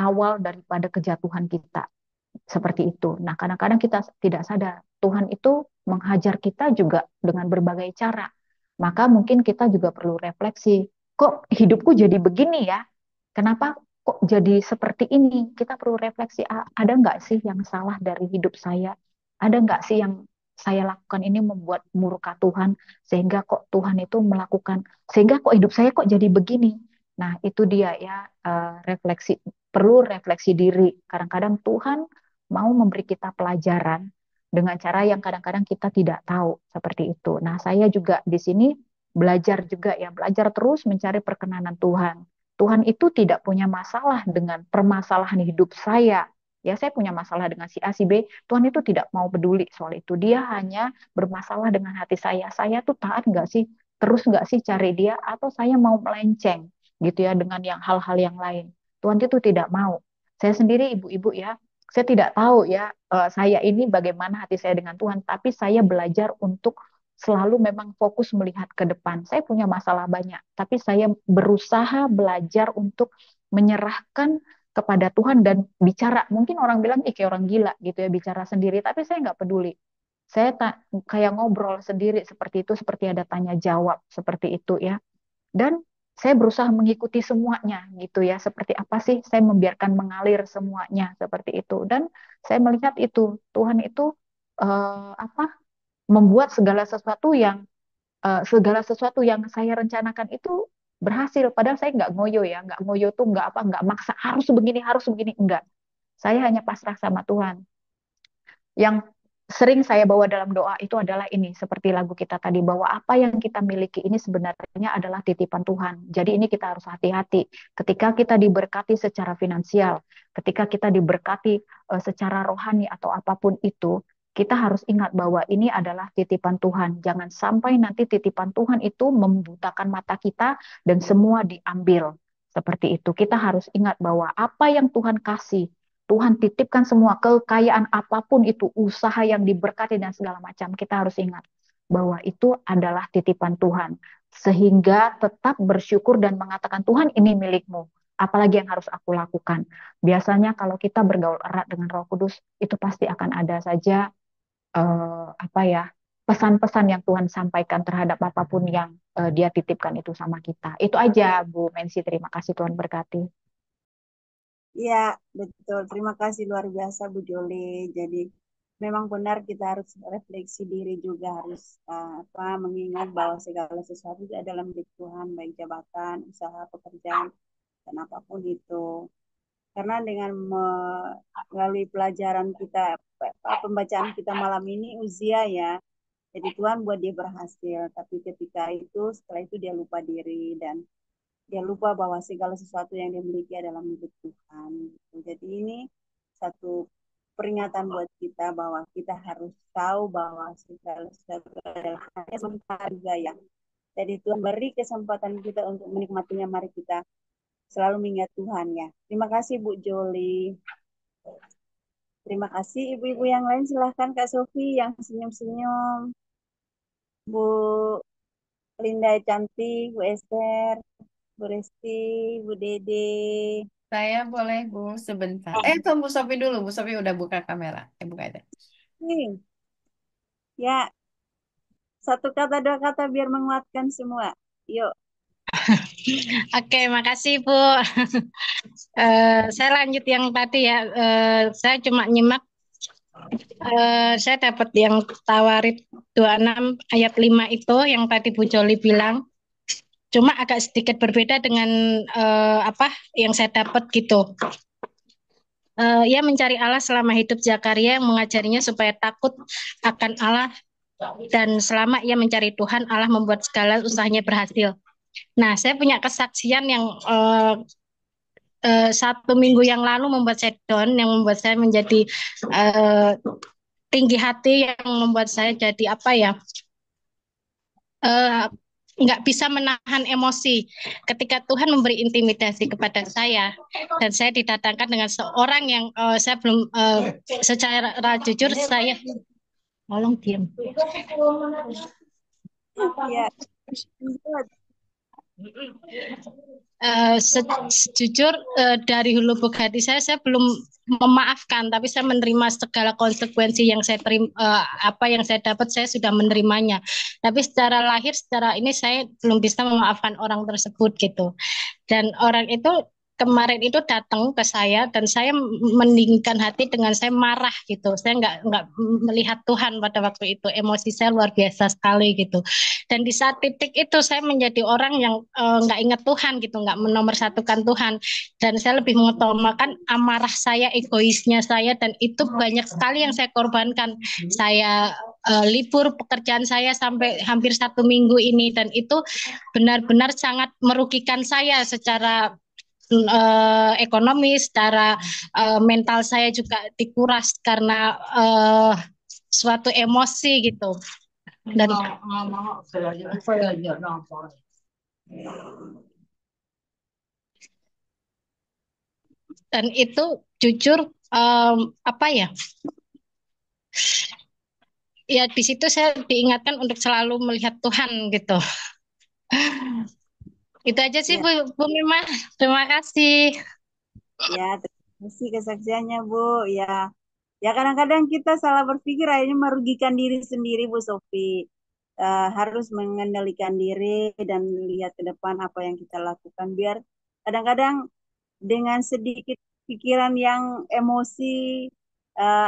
Speaker 12: awal daripada kejatuhan kita. Seperti itu. Nah, kadang-kadang kita tidak sadar Tuhan itu menghajar kita juga dengan berbagai cara. Maka mungkin kita juga perlu refleksi, kok hidupku jadi begini ya? Kenapa kok jadi seperti ini? Kita perlu refleksi, ada nggak sih yang salah dari hidup saya? Ada nggak sih yang saya lakukan ini membuat murka Tuhan, sehingga kok Tuhan itu melakukan, sehingga kok hidup saya kok jadi begini? Nah, itu dia ya, refleksi, perlu refleksi diri. Kadang-kadang Tuhan mau memberi kita pelajaran dengan cara yang kadang-kadang kita tidak tahu seperti itu. Nah, saya juga di sini belajar juga ya, belajar terus mencari perkenanan Tuhan. Tuhan itu tidak punya masalah dengan permasalahan hidup saya. Ya, saya punya masalah dengan si A, si B. Tuhan itu tidak mau peduli soal itu. Dia hanya bermasalah dengan hati saya. Saya tuh taat nggak sih? Terus nggak sih cari dia? Atau saya mau melenceng gitu ya dengan yang hal-hal yang lain. Tuhan itu tidak mau. Saya sendiri ibu-ibu ya, saya tidak tahu ya, saya ini bagaimana hati saya dengan Tuhan, tapi saya belajar untuk selalu memang fokus melihat ke depan. Saya punya masalah banyak, tapi saya berusaha belajar untuk menyerahkan kepada Tuhan dan bicara. Mungkin orang bilang, kayak orang gila gitu ya, bicara sendiri, tapi saya nggak peduli. Saya kayak ngobrol sendiri seperti itu, seperti ada tanya jawab seperti itu ya. Dan saya berusaha mengikuti semuanya gitu ya. Seperti apa sih saya membiarkan mengalir semuanya seperti itu. Dan saya melihat itu Tuhan itu membuat segala sesuatu yang saya rencanakan itu berhasil. Padahal saya nggak ngoyo ya, nggak ngoyo tuh nggak maksa harus begini enggak. Saya hanya pasrah sama Tuhan. Yang sering saya bawa dalam doa itu adalah ini, seperti lagu kita tadi, bahwa apa yang kita miliki ini sebenarnya adalah titipan Tuhan. Jadi ini kita harus hati-hati. Ketika kita diberkati secara finansial, ketika kita diberkati secara rohani atau apapun itu, kita harus ingat bahwa ini adalah titipan Tuhan. Jangan sampai nanti titipan Tuhan itu membutakan mata kita dan semua diambil. Seperti itu. Kita harus ingat bahwa apa yang Tuhan kasih, Tuhan titipkan semua, kekayaan apapun itu, usaha yang diberkati dan segala macam. Kita harus ingat bahwa itu adalah titipan Tuhan. Sehingga tetap bersyukur dan mengatakan, Tuhan ini milikmu. Apalagi yang harus aku lakukan. Biasanya kalau kita bergaul erat dengan Roh Kudus, itu pasti akan ada saja pesan-pesan yang Tuhan sampaikan terhadap apapun yang Dia titipkan itu sama kita. Itu aja Bu Mensi, terima kasih, Tuhan berkati.
Speaker 11: Ya, betul. Terima kasih luar biasa Bu Joli. Jadi memang benar kita harus refleksi diri juga, harus mengingat bahwa segala sesuatu itu adalah milik Tuhan, baik jabatan, usaha, pekerjaan, dan apapun itu. Karena dengan melalui pelajaran kita, pembacaan kita malam ini, Uzia ya, jadi Tuhan buat dia berhasil. Tapi ketika itu, setelah itu dia lupa diri dan dia lupa bahwa segala sesuatu yang dia miliki adalah milik Tuhan. Jadi ini satu peringatan buat kita bahwa kita harus tahu bahwa segala sesuatu adalah hanya sementara juga ya. Jadi Tuhan beri kesempatan kita untuk menikmatinya. Mari kita selalu mengingat Tuhan ya. Terima kasih Bu Joli. Terima kasih ibu-ibu yang lain. Silahkan Kak Sofi yang senyum-senyum. Bu Linda cantik, Bu Esther, Bu Resti, Bu Dede.
Speaker 1: Saya boleh Bu sebentar. Tunggu Bu Sofi dulu. Bu Sofi udah buka kamera. Buka aja.
Speaker 11: Ya, satu kata dua kata biar menguatkan semua. Yuk.
Speaker 4: Oke, makasih Bu. Saya lanjut yang tadi ya. Saya cuma nyimak. Saya dapat yang Tawarit 26 ayat 5 itu yang tadi Bu Joli bilang. Cuma agak sedikit berbeda dengan apa yang saya dapat gitu. Ia mencari Allah selama hidup Zakaria yang mengajarinya supaya takut akan Allah, dan selama ia mencari Tuhan, Allah membuat segala usahanya berhasil. Nah, saya punya kesaksian yang 1 minggu yang lalu membuat saya down, yang membuat saya menjadi tinggi hati, yang membuat saya jadi apa ya?
Speaker 13: nggak bisa menahan emosi ketika Tuhan memberi intimidasi kepada saya dan saya didatangkan dengan seorang yang saya belum secara jujur saya tolong diam.
Speaker 11: Ya, lanjut.
Speaker 13: Sejujur dari lubuk hati saya belum memaafkan, tapi saya menerima segala konsekuensi yang saya terima, apa yang saya dapat saya sudah menerimanya. Tapi secara lahir, secara ini saya belum bisa memaafkan orang tersebut gitu. Dan orang itu kemarin itu datang ke saya dan saya mendingin hati dengan saya marah gitu. Saya nggak melihat Tuhan pada waktu itu. Emosi saya luar biasa sekali gitu. Dan di saat titik itu saya menjadi orang yang nggak ingat Tuhan gitu, nggak menomorsatukan Tuhan. Dan saya lebih mengutamakan amarah saya, egoisnya saya, dan itu banyak sekali yang saya korbankan. Saya libur pekerjaan saya sampai hampir 1 minggu ini dan itu benar-benar sangat merugikan saya secara ekonomis, secara mental saya juga dikuras karena suatu emosi gitu. Dan itu jujur apa ya? Ya di situ saya diingatkan untuk selalu melihat Tuhan gitu. Itu aja sih
Speaker 11: Ya,
Speaker 13: Bu Mima. Terima kasih.
Speaker 11: ya, terima kasih kesaksiannya, Bu. Ya, ya kadang-kadang kita salah berpikir akhirnya merugikan diri sendiri, Bu Sofi. Harus mengendalikan diri dan lihat ke depan apa yang kita lakukan. Biar kadang-kadang dengan sedikit pikiran yang emosi,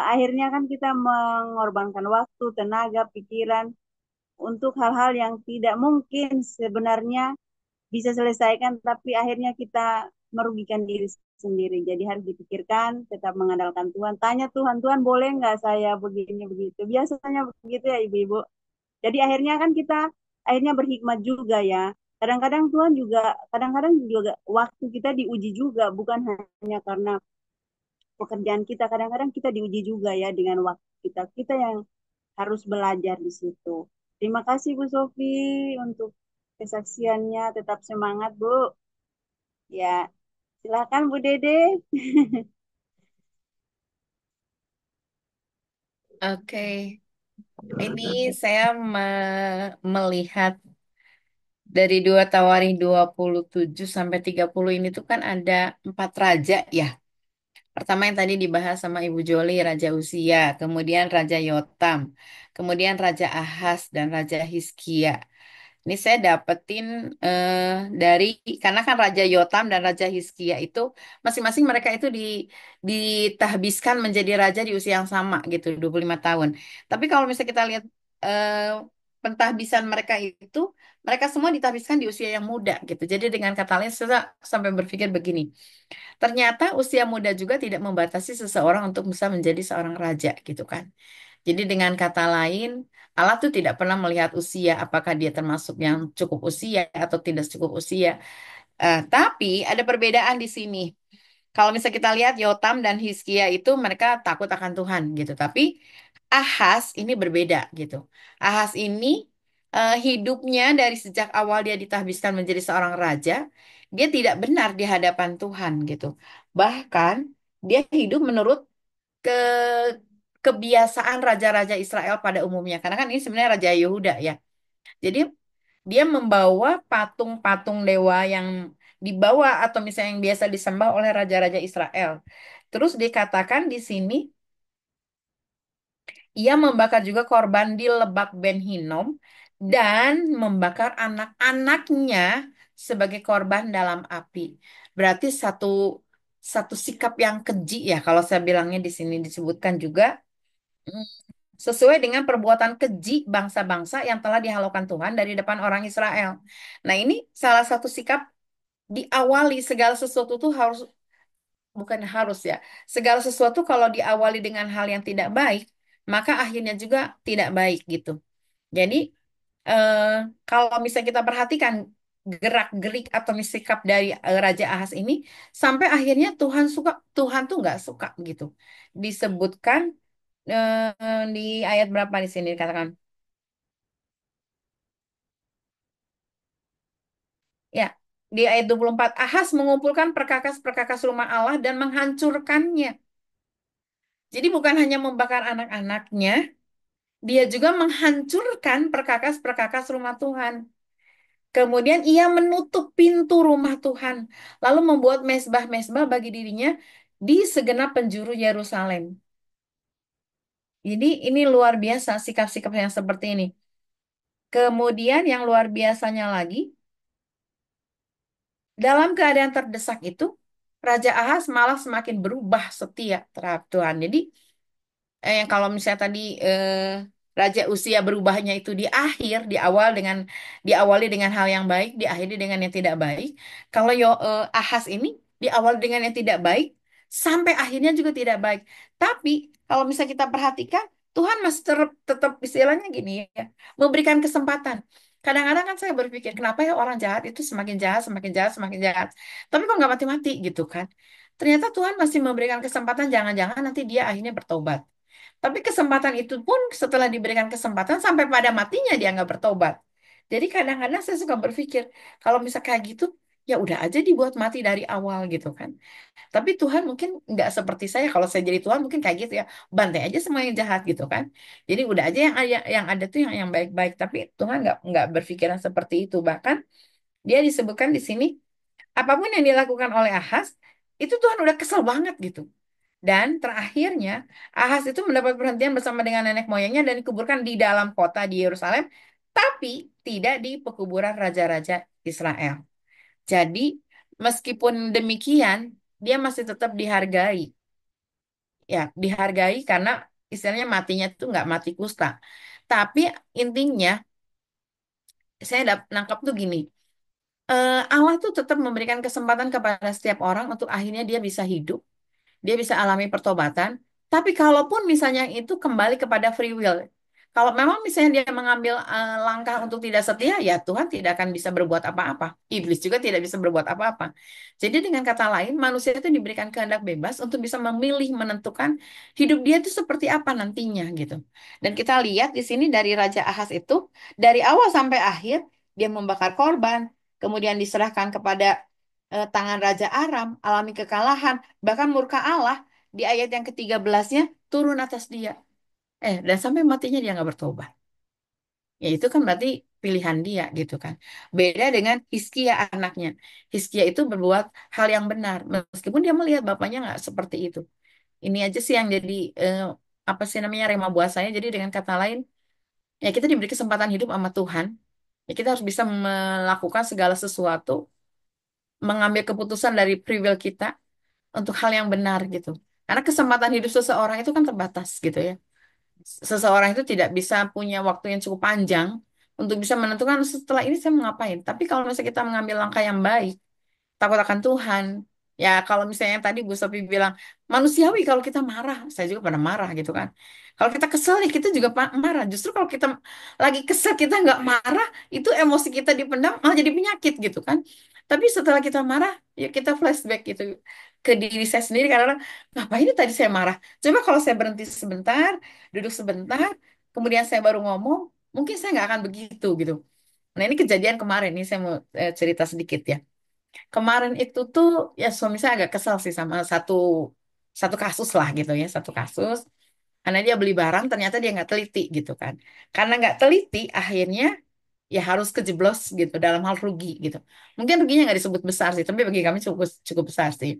Speaker 11: akhirnya kan kita mengorbankan waktu, tenaga, pikiran untuk hal-hal yang tidak mungkin sebenarnya bisa selesaikan, tapi akhirnya kita merugikan diri sendiri. Jadi harus dipikirkan, tetap mengandalkan Tuhan. Tanya Tuhan, Tuhan boleh nggak saya begini begitu? Biasanya begitu ya ibu-ibu. Jadi akhirnya kan kita akhirnya berhikmat juga ya. Kadang-kadang juga waktu kita diuji juga, bukan hanya karena pekerjaan kita. Kadang-kadang kita diuji juga ya dengan waktu kita. Kita yang harus belajar di situ. Terima kasih Bu Sofi untuk kesaksiannya. Tetap semangat Bu. Ya, silakan Bu Dede.
Speaker 1: Oke, ini saya melihat dari 2 Tawari 27 sampai 30 ini tuh kan ada 4 raja ya. Pertama yang tadi dibahas sama Ibu Joli, Raja Usia, kemudian Raja Yotam, kemudian Raja Ahas dan Raja Hizkia. Ini saya dapetin eh, dari karena kan Raja Yotam dan Raja Hizkia itu masing-masing mereka itu ditahbiskan menjadi raja di usia yang sama gitu, 25 tahun. Tapi kalau misalnya kita lihat eh, pentahbisan mereka itu, mereka semua ditahbiskan di usia yang muda gitu. Jadi dengan kata lain saya sampai berpikir begini, ternyata usia muda juga tidak membatasi seseorang untuk bisa menjadi seorang raja gitu kan. Jadi dengan kata lain, Allah tuh tidak pernah melihat usia, apakah dia termasuk yang cukup usia atau tidak cukup usia. Tapi ada perbedaan di sini. Kalau misalnya kita lihat Yotam dan Hizkia itu mereka takut akan Tuhan gitu. Tapi Ahas ini berbeda gitu. Ahas ini hidupnya dari sejak awal dia ditahbiskan menjadi seorang raja, dia tidak benar di hadapan Tuhan gitu. Bahkan dia hidup menurut ke kebiasaan raja-raja Israel pada umumnya. Karena kan ini sebenarnya Raja Yehuda ya. Jadi dia membawa patung-patung dewa yang dibawa atau misalnya yang biasa disembah oleh raja-raja Israel. Terus dikatakan di sini ia membakar juga korban di Lebak Ben Hinnom dan membakar anak-anaknya sebagai korban dalam api. Berarti satu satu sikap yang keji ya kalau saya bilangnya di sini disebutkan juga mm, sesuai dengan perbuatan keji bangsa-bangsa yang telah dihalaukan Tuhan dari depan orang Israel. Nah, ini salah satu sikap diawali segala sesuatu tuh harus bukan harus ya. Segala sesuatu kalau diawali dengan hal yang tidak baik, maka akhirnya juga tidak baik gitu. Jadi eh, kalau misalnya kita perhatikan gerak-gerik atau sikap dari Raja Ahas ini sampai akhirnya Tuhan tuh nggak suka gitu. Disebutkan di ayat berapa di sini dikatakan? Ya, di ayat 24, Ahas mengumpulkan perkakas-perkakas rumah Allah dan menghancurkannya. Jadi bukan hanya membakar anak-anaknya, dia juga menghancurkan perkakas-perkakas rumah Tuhan. Kemudian ia menutup pintu rumah Tuhan, lalu membuat mezbah-mezbah bagi dirinya di segenap penjuru Yerusalem. Jadi ini luar biasa sikap-sikap yang seperti ini. Kemudian yang luar biasanya lagi, dalam keadaan terdesak itu, Raja Ahaz malah semakin berubah setia terhadap Tuhan. Jadi kalau misalnya tadi Raja Usia berubahnya itu di akhir, diawali dengan hal yang baik, diakhiri dengan yang tidak baik. Kalau Ahaz ini diawali dengan yang tidak baik, sampai akhirnya juga tidak baik. Tapi kalau misalnya kita perhatikan, Tuhan masih tetap istilahnya gini ya, memberikan kesempatan. Kadang-kadang kan saya berpikir, kenapa ya orang jahat itu semakin jahat, semakin jahat, semakin jahat. Tapi kok nggak mati-mati gitu kan? Ternyata Tuhan masih memberikan kesempatan, jangan-jangan nanti dia akhirnya bertobat. Tapi kesempatan itu pun setelah diberikan kesempatan sampai pada matinya dia nggak bertobat. Jadi kadang-kadang saya suka berpikir kalau misal kayak gitu ya udah aja dibuat mati dari awal gitu kan. Tapi Tuhan mungkin nggak seperti saya. Kalau saya jadi Tuhan mungkin kayak gitu ya, bantai aja semua yang jahat gitu kan. Jadi udah aja yang ada tuh yang baik-baik. Tapi Tuhan nggak berpikiran seperti itu. Bahkan dia disebutkan di sini apapun yang dilakukan oleh Ahaz itu Tuhan udah kesel banget gitu. Dan terakhirnya, Ahaz itu mendapat perhentian bersama dengan nenek moyangnya dan dikuburkan di dalam kota di Yerusalem, tapi tidak di pekuburan raja-raja Israel. Jadi, meskipun demikian, dia masih tetap dihargai. Ya, dihargai karena istilahnya matinya itu nggak mati kusta. Tapi intinya, saya nangkap tuh gini, Allah tuh tetap memberikan kesempatan kepada setiap orang untuk akhirnya dia bisa hidup, dia bisa alami pertobatan. Tapi kalaupun misalnya itu kembali kepada free will, kalau memang misalnya dia mengambil langkah untuk tidak setia, ya Tuhan tidak akan bisa berbuat apa-apa. Iblis juga tidak bisa berbuat apa-apa. Jadi dengan kata lain, manusia itu diberikan kehendak bebas untuk bisa memilih, menentukan hidup dia itu seperti apa nantinya gitu. Dan kita lihat di sini dari Raja Ahaz itu, dari awal sampai akhir, dia membakar korban, kemudian diserahkan kepada tangan Raja Aram, alami kekalahan, bahkan murka Allah di ayat yang ke-13-nya turun atas dia. Dan sampai matinya dia nggak bertobat. Ya itu kan berarti pilihan dia gitu kan. Beda dengan Hizkia anaknya. Hizkia itu berbuat hal yang benar. Meskipun dia melihat bapaknya nggak seperti itu. Ini aja sih yang jadi apa sih namanya rema buat saya. Jadi dengan kata lain, ya kita diberi kesempatan hidup sama Tuhan. Ya kita harus bisa melakukan segala sesuatu, mengambil keputusan dari free will kita untuk hal yang benar gitu. Karena kesempatan hidup seseorang itu kan terbatas gitu ya. Seseorang itu tidak bisa punya waktu yang cukup panjang untuk bisa menentukan setelah ini saya mau ngapain. Tapi kalau misalnya kita mengambil langkah yang baik, takut akan Tuhan. Ya kalau misalnya yang tadi Bu Sophie bilang, manusiawi kalau kita marah, saya juga pada marah gitu kan. Kalau kita kesel ya kita juga marah. Justru kalau kita lagi kesel kita nggak marah, itu emosi kita dipendam malah jadi penyakit gitu kan. Tapi setelah kita marah, ya kita flashback gitu ke diri saya sendiri karena ngapain ini tadi saya marah. Coba kalau saya berhenti sebentar, duduk sebentar, kemudian saya baru ngomong, mungkin saya nggak akan begitu gitu. Nah ini kejadian kemarin, ini saya mau cerita sedikit ya. Kemarin itu tuh ya suami saya agak kesal sih sama satu satu kasus lah gitu ya, satu kasus. Karena dia beli barang ternyata dia nggak teliti gitu kan. Karena nggak teliti akhirnya ya harus kejeblos gitu dalam hal rugi gitu. Mungkin ruginya nggak disebut besar sih, tapi bagi kami cukup cukup besar sih.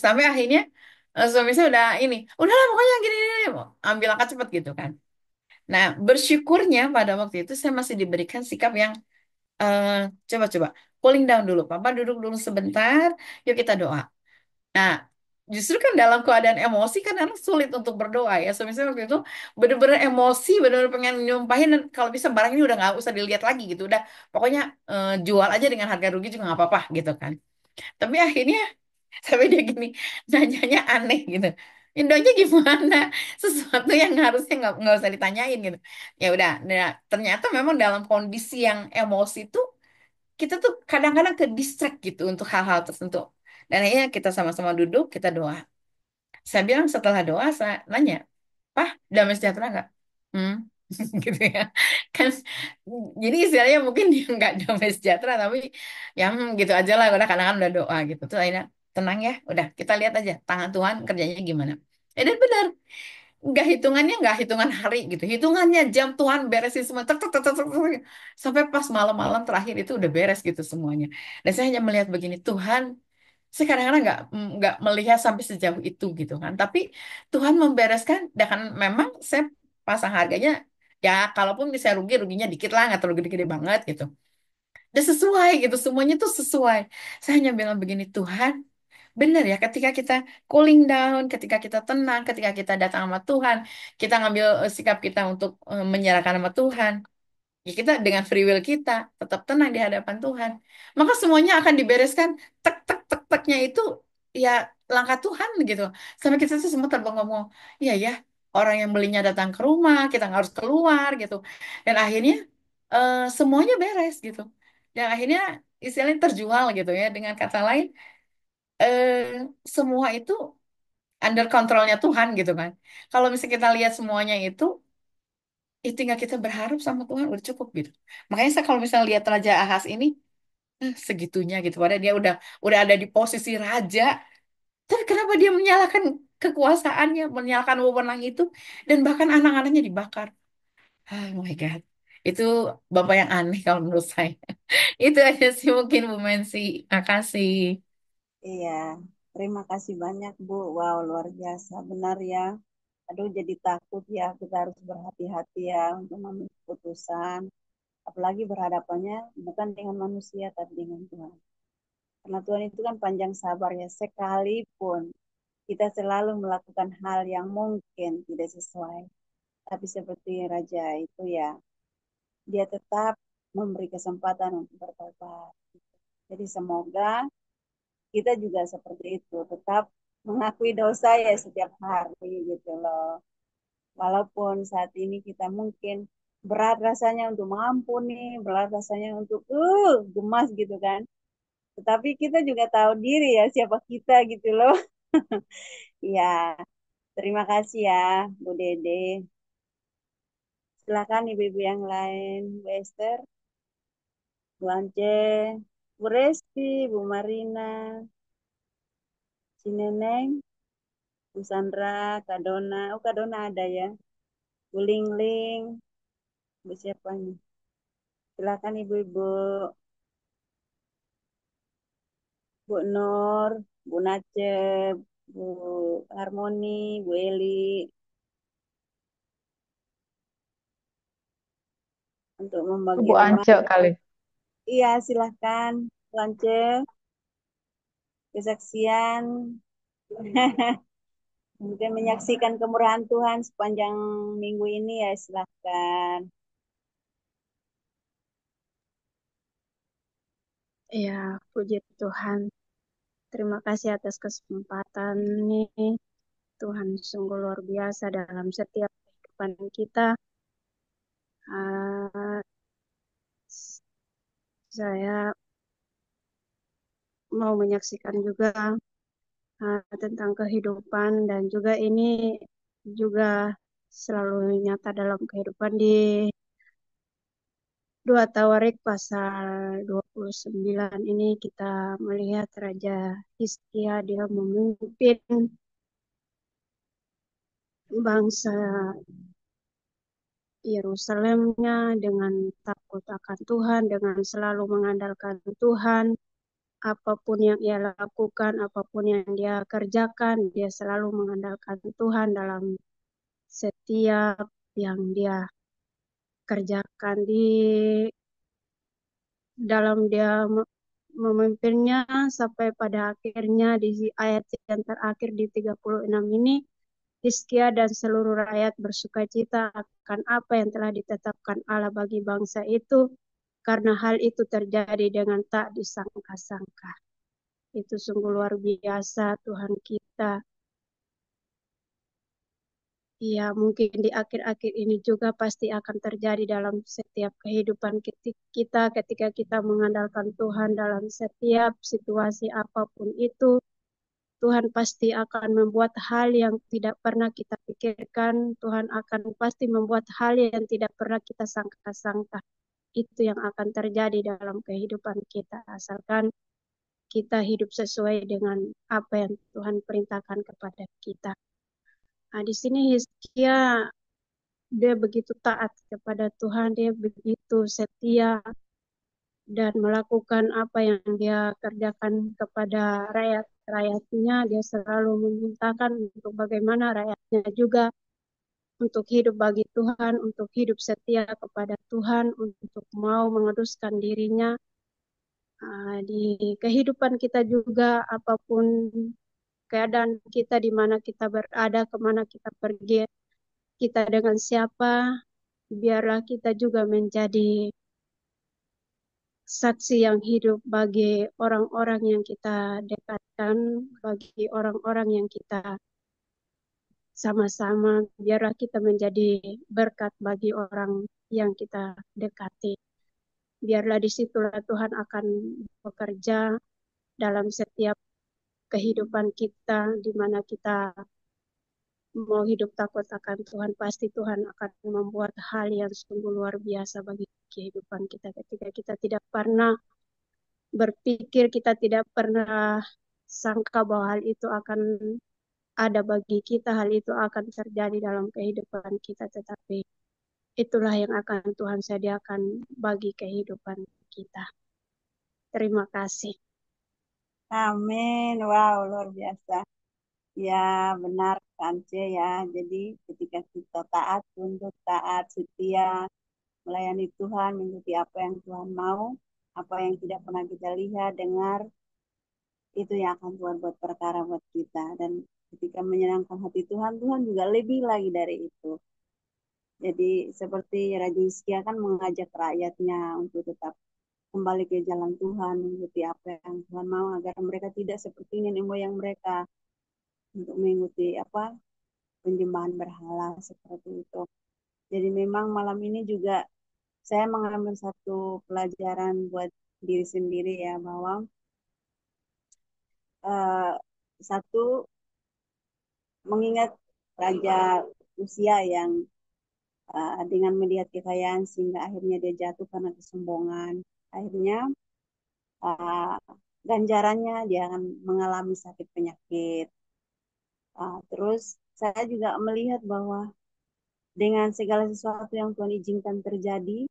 Speaker 1: Sampai akhirnya suami saya udah ini, udahlah pokoknya gini, ambil langkah cepet gitu kan. Nah bersyukurnya pada waktu itu saya masih diberikan sikap yang eh, coba-coba cooling down dulu. Papa duduk dulu sebentar, yuk kita doa. Nah, justru kan dalam keadaan emosi kan anak sulit untuk berdoa ya. So, misalnya waktu itu bener-bener emosi, bener-bener pengen nyumpahin dan kalau bisa barang ini udah nggak usah dilihat lagi gitu. Udah pokoknya jual aja dengan harga rugi juga nggak apa-apa gitu kan. Tapi akhirnya sampai dia gini nanyanya aneh gitu. Indonya gimana? Sesuatu yang harusnya nggak usah ditanyain gitu. Ya udah, nah, ternyata memang dalam kondisi yang emosi tuh kita tuh kadang-kadang ke distract gitu untuk hal-hal tertentu. Dan akhirnya kita sama-sama duduk, kita doa. Saya bilang setelah doa, saya nanya, Pah, damai sejahtera nggak? Hmm. gitu ya kan. Jadi istilahnya mungkin dia nggak damai sejahtera, tapi yang gitu aja lah, udah kadang udah doa gitu tuh akhirnya tenang ya, udah kita lihat aja tangan Tuhan kerjanya gimana. Dan benar, nggak hitungan hari gitu, hitungannya jam Tuhan beresin semua tek, tek, tek, tek, tek, tek. Sampai pas malam-malam terakhir itu udah beres gitu semuanya. Dan saya hanya melihat begini, Tuhan, saya kadang-kadang nggak melihat sampai sejauh itu gitu kan, tapi Tuhan membereskan. Dan kan memang saya pasang harganya ya, kalaupun bisa rugi, ruginya dikit lah, nggak terlalu gede-gede banget gitu. Dan sesuai gitu, semuanya tuh sesuai. Saya hanya bilang begini, Tuhan, benar ya, ketika kita cooling down, ketika kita tenang, ketika kita datang sama Tuhan, kita ngambil sikap kita untuk menyerahkan sama Tuhan, ya kita dengan free will kita tetap tenang di hadapan Tuhan, maka semuanya akan dibereskan. Tek tek tek teknya itu ya langkah Tuhan gitu. Sampai kita tuh semua terbang ngomong, iya ya, orang yang belinya datang ke rumah, kita nggak harus keluar gitu. Dan akhirnya semuanya beres gitu. Dan akhirnya istilahnya terjual gitu ya. Dengan kata lain, eh, semua itu under kontrolnya Tuhan gitu kan. Kalau misalnya kita lihat semuanya itu, ya tinggal kita berharap sama Tuhan udah cukup gitu. Makanya saya kalau misalnya lihat Raja Ahaz ini, segitunya gitu. Padahal dia udah ada di posisi raja, tapi kenapa dia menyalahkan kekuasaannya, menyalahkan wewenang itu, dan bahkan anak-anaknya dibakar. Oh my God. Itu bapak yang aneh kalau menurut saya. Itu aja sih mungkin Bu Mensi. Makasih.
Speaker 11: Iya, terima kasih banyak Bu. Wow, luar biasa. Benar ya. Aduh, jadi takut ya. Kita harus berhati-hati ya untuk mengambil keputusan. Apalagi berhadapannya bukan dengan manusia, tapi dengan Tuhan. Karena Tuhan itu kan panjang sabar ya. Sekalipun kita selalu melakukan hal yang mungkin tidak sesuai. Tapi seperti Raja itu ya, dia tetap memberi kesempatan untuk bertobat. Jadi semoga kita juga seperti itu, tetap mengakui dosa ya setiap hari gitu loh. Walaupun saat ini kita mungkin berat rasanya untuk mengampuni, berat rasanya untuk gemas gitu kan. Tetapi kita juga tahu diri ya siapa kita gitu loh. Ya, terima kasih ya Bu Dede. Silakan ibu-ibu yang lain, Bu Esther, Bu Ance, Bu Resti, Bu Marina, Si Neneng, Bu Sandra, Kak Dona. Oh, Kak Dona ada ya. Bu Lingling, Bu siapa nih? Silakan ibu-ibu. Bu Nur, Bu Nacep, Bu Harmoni, Bu Eli, untuk membagi
Speaker 12: Bu
Speaker 11: remaja.
Speaker 12: Ance kali.
Speaker 11: Iya, silahkan. Bu Ance, kesaksian. Mungkin menyaksikan kemurahan Tuhan sepanjang minggu ini ya, silahkan.
Speaker 5: Ya, puji Tuhan. Terima kasih atas kesempatan ini. Tuhan sungguh luar biasa dalam setiap kehidupan kita. Ah, saya mau menyaksikan juga tentang kehidupan, dan juga ini juga selalu nyata dalam kehidupan di 2 Tawarik pasal 29 ini. Kita melihat Raja Hizkia, dia memimpin bangsa Yerusalemnya dengan takut akan Tuhan, dengan selalu mengandalkan Tuhan. Apapun yang ia lakukan, apapun yang dia kerjakan, dia selalu mengandalkan Tuhan dalam setiap yang dia kerjakan. Di dalam dia memimpinnya sampai pada akhirnya di ayat yang terakhir di 36 ini, Hizkia dan seluruh rakyat bersukacita akan apa yang telah ditetapkan Allah bagi bangsa itu, karena hal itu terjadi dengan tak disangka-sangka. Itu sungguh luar biasa Tuhan kita. Ya, mungkin di akhir-akhir ini juga pasti akan terjadi dalam setiap kehidupan kita ketika kita mengandalkan Tuhan dalam setiap situasi apapun itu. Tuhan pasti akan membuat hal yang tidak pernah kita pikirkan. Tuhan akan pasti membuat hal yang tidak pernah kita sangka-sangka. Itu yang akan terjadi dalam kehidupan kita, asalkan kita hidup sesuai dengan apa yang Tuhan perintahkan kepada kita. Nah, di sini Hizkia dia begitu taat kepada Tuhan, dia begitu setia dan melakukan apa yang dia kerjakan kepada rakyatnya. Dia selalu memintakan untuk bagaimana rakyatnya juga untuk hidup bagi Tuhan, untuk hidup setia kepada Tuhan, untuk mau menguduskan dirinya. Di kehidupan kita juga, apapun keadaan kita, di mana kita berada, kemana kita pergi, kita dengan siapa, biarlah kita juga menjadi saksi yang hidup bagi orang-orang yang kita dekatkan, bagi orang-orang yang kita sama-sama, biarlah kita menjadi berkat bagi orang yang kita dekati. Biarlah disitulah Tuhan akan bekerja dalam setiap kehidupan kita, di mana kita mau hidup takut akan Tuhan, pasti Tuhan akan membuat hal yang sungguh luar biasa bagi kehidupan kita. Ketika kita tidak pernah berpikir, kita tidak pernah sangka bahwa hal itu akan ada bagi kita, hal itu akan terjadi dalam kehidupan kita, tetapi itulah yang akan Tuhan sediakan bagi kehidupan kita. Terima kasih.
Speaker 11: Amin. Wow, luar biasa. Ya, benar Kance ya. Jadi ketika kita taat, tunduk, taat, setia, melayani Tuhan, mengikuti apa yang Tuhan mau, apa yang tidak pernah kita lihat, dengar, itu yang akan Tuhan buat perkara buat kita. Dan ketika menyenangkan hati Tuhan, Tuhan juga lebih lagi dari itu. Jadi seperti Raja Hizkia kan mengajak rakyatnya untuk tetap kembali ke jalan Tuhan, mengikuti apa yang Tuhan mau, agar mereka tidak seperti nenek moyang mereka untuk mengikuti penyembahan berhala seperti itu. Jadi memang malam ini juga saya mengambil satu pelajaran buat diri sendiri ya, bahwa satu, mengingat Raja Usia yang dengan melihat kekayaan sehingga akhirnya dia jatuh karena kesombongan. Akhirnya ganjarannya dia akan mengalami sakit penyakit. Terus saya juga melihat bahwa dengan segala sesuatu yang Tuhan izinkan terjadi,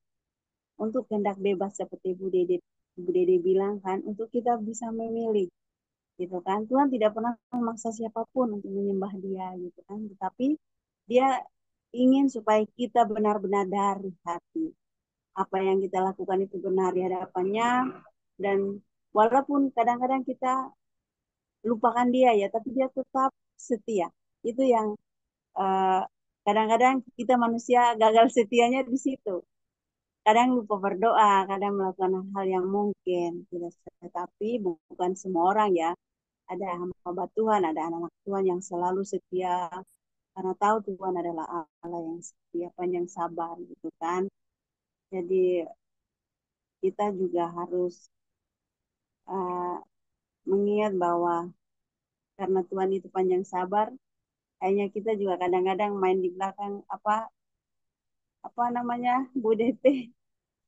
Speaker 11: untuk kehendak bebas seperti Bu Dede bilang kan, untuk kita bisa memilih, gitu kan. Tuhan tidak pernah memaksa siapapun untuk menyembah Dia, gitu kan. Tetapi Dia ingin supaya kita benar-benar dari hati. Apa yang kita lakukan itu benar di hadapannya, dan walaupun kadang-kadang kita lupakan Dia ya, tapi Dia tetap setia. Itu yang kadang-kadang kita manusia gagal setianya di situ. Kadang lupa berdoa, kadang melakukan hal yang mungkin tidak, tetapi bukan semua orang ya. Ada hamba Tuhan, ada anak-anak Tuhan yang selalu setia karena tahu Tuhan adalah Allah yang setia, panjang sabar, gitu kan. Jadi kita juga harus mengingat bahwa karena Tuhan itu panjang sabar, hanya kita juga kadang-kadang main di belakang apa namanya Bu Dete,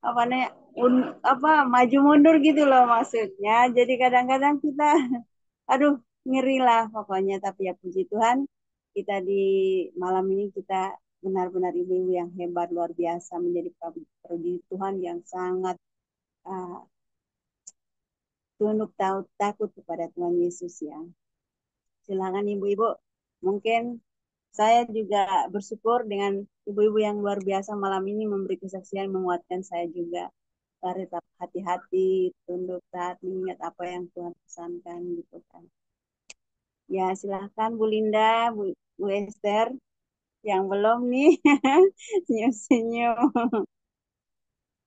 Speaker 11: apa namanya maju mundur gitu loh maksudnya. Jadi kadang-kadang kita aduh ngeri lah pokoknya. Tapi ya puji Tuhan, kita di malam ini kita benar-benar ibu-ibu yang hebat luar biasa, menjadi prajurit Tuhan yang sangat tunduk takut kepada Tuhan Yesus ya. Silakan ibu-ibu, mungkin saya juga bersyukur dengan ibu-ibu yang luar biasa malam ini memberi kesaksian, menguatkan saya juga. Tetap hati-hati, tunduk, taat, mengingat apa yang Tuhan pesankan, gitu kan. Ya, silahkan Bu Linda, Bu Esther, yang belum nih, senyum-senyum.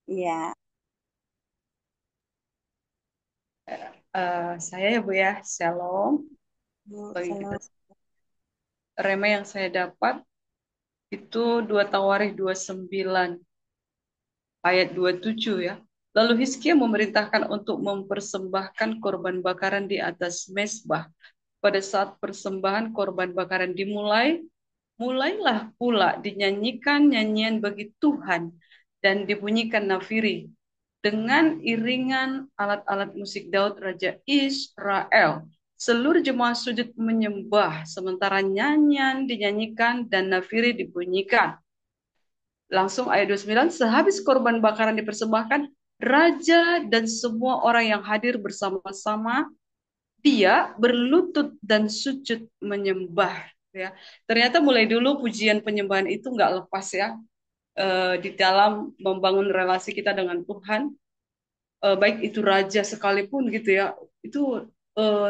Speaker 11: Iya.
Speaker 10: Saya ya Bu ya, Shalom. Bagi kita, rema yang saya dapat itu 2 Tawarikh 29 ayat 27 ya. Lalu Hizkia memerintahkan untuk mempersembahkan korban bakaran di atas mezbah Pada saat persembahan korban bakaran dimulai, mulailah pula dinyanyikan nyanyian bagi Tuhan dan dibunyikan nafiri dengan iringan alat-alat musik Daud Raja Israel. Seluruh jemaah sujud menyembah sementara nyanyian dinyanyikan dan nafiri dibunyikan. Langsung ayat 29, sehabis korban bakaran dipersembahkan, raja dan semua orang yang hadir bersama-sama dia berlutut dan sujud menyembah, ya. Ternyata mulai dulu pujian penyembahan itu nggak lepas, ya, di dalam membangun relasi kita dengan Tuhan, baik itu raja sekalipun gitu, ya, itu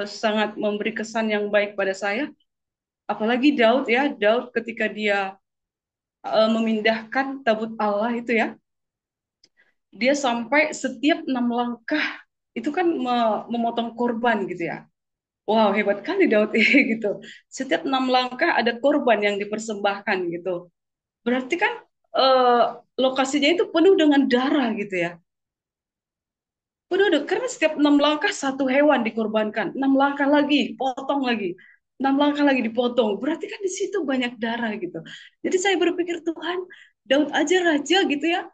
Speaker 10: sangat memberi kesan yang baik pada saya. Apalagi Daud, ya, Daud ketika dia memindahkan tabut Allah itu, ya, dia sampai setiap 6 langkah itu kan memotong korban gitu, ya. Wow, hebat kali Daud ini gitu. Setiap 6 langkah ada korban yang dipersembahkan gitu. Berarti kan eh, lokasinya itu penuh dengan darah gitu, ya. Karena setiap 6 langkah satu hewan dikorbankan, 6 langkah lagi potong lagi, 6 langkah lagi dipotong. Berarti kan di situ banyak darah gitu. Jadi saya berpikir Tuhan, Daud aja raja gitu, ya,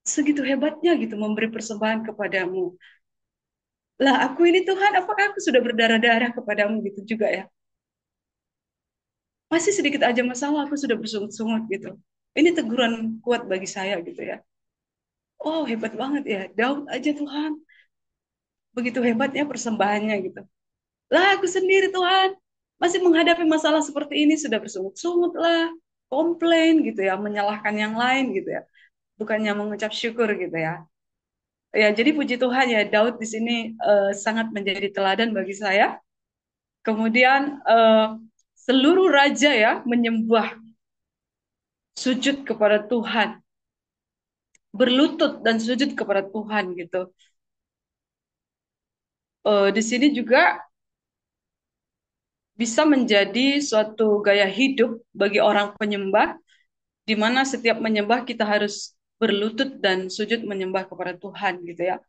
Speaker 10: segitu hebatnya gitu memberi persembahan kepadamu. Lah aku ini Tuhan, apakah aku sudah berdarah-darah kepadamu gitu juga, ya? Masih sedikit aja masalah aku sudah bersungut-sungut gitu. Ini teguran kuat bagi saya gitu, ya. Oh, hebat banget ya. Daud aja Tuhan. Begitu hebatnya persembahannya gitu. Lah aku sendiri Tuhan masih menghadapi masalah seperti ini sudah bersungut-sungut lah, komplain gitu, ya, menyalahkan yang lain gitu, ya. Bukannya mengucap syukur gitu, ya. Ya, jadi puji Tuhan ya, Daud di sini sangat menjadi teladan bagi saya. Kemudian seluruh raja, ya, menyembah, sujud kepada Tuhan, berlutut dan sujud kepada Tuhan gitu. Di sini juga bisa menjadi suatu gaya hidup bagi orang penyembah, di mana setiap menyembah kita harus berlutut dan sujud menyembah kepada Tuhan gitu, ya.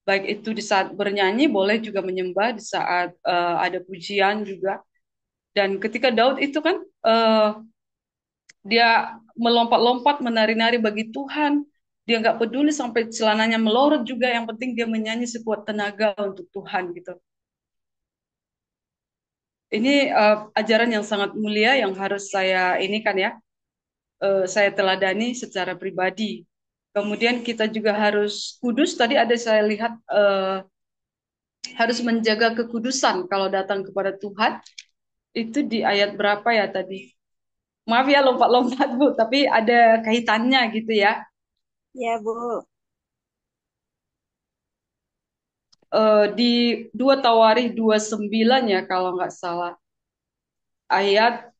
Speaker 10: Baik itu di saat bernyanyi, boleh juga menyembah di saat ada pujian juga. Dan ketika Daud itu kan dia melompat-lompat menari-nari bagi Tuhan. Dia nggak peduli sampai celananya melorot juga. Yang penting dia menyanyi sekuat tenaga untuk Tuhan gitu. Ini ajaran yang sangat mulia yang harus saya ini kan, ya, saya teladani secara pribadi. Kemudian kita juga harus kudus. Tadi ada saya lihat harus menjaga kekudusan kalau datang kepada Tuhan. Itu di ayat berapa ya tadi? Maaf ya lompat-lompat Bu, tapi ada kaitannya gitu, ya.
Speaker 11: Ya, Bu.
Speaker 10: Di 2 Tawarikh 29 ya kalau nggak salah. Ayat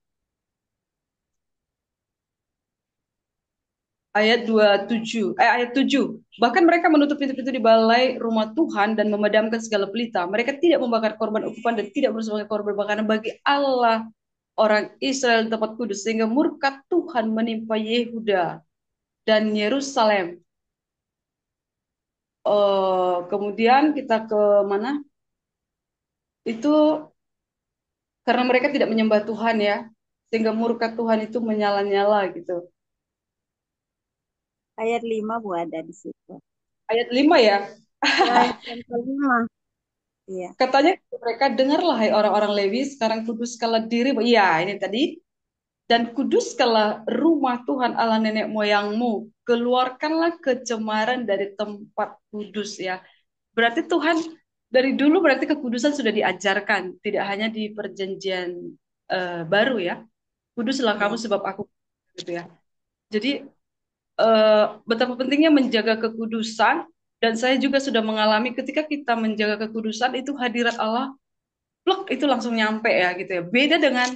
Speaker 10: 27, ayat 7. Bahkan mereka menutup pintu-pintu di balai rumah Tuhan dan memadamkan segala pelita. Mereka tidak membakar korban ukupan dan tidak mempersembahkan korban bakaran bagi Allah orang Israel di tempat kudus, sehingga murka Tuhan menimpa Yehuda dan Yerusalem. Kemudian kita ke mana? Itu karena mereka tidak menyembah Tuhan, ya, sehingga murka Tuhan itu menyala-nyala gitu.
Speaker 11: Ayat 5 Bu ada di situ.
Speaker 10: Ayat 5 ya.
Speaker 11: Ya, ayat yang kelima. Iya.
Speaker 10: Katanya mereka dengarlah hai orang-orang Lewi, sekarang kuduskanlah diri. Iya, ini tadi. Dan kuduskanlah rumah Tuhan Allah nenek moyangmu. Keluarkanlah kecemaran dari tempat kudus, ya. Berarti Tuhan dari dulu berarti kekudusan sudah diajarkan, tidak hanya di perjanjian baru, ya. Kuduslah kamu sebab aku gitu, ya. Jadi betapa pentingnya menjaga kekudusan, dan saya juga sudah mengalami ketika kita menjaga kekudusan itu hadirat Allah pluk itu langsung nyampe, ya gitu, ya. Beda dengan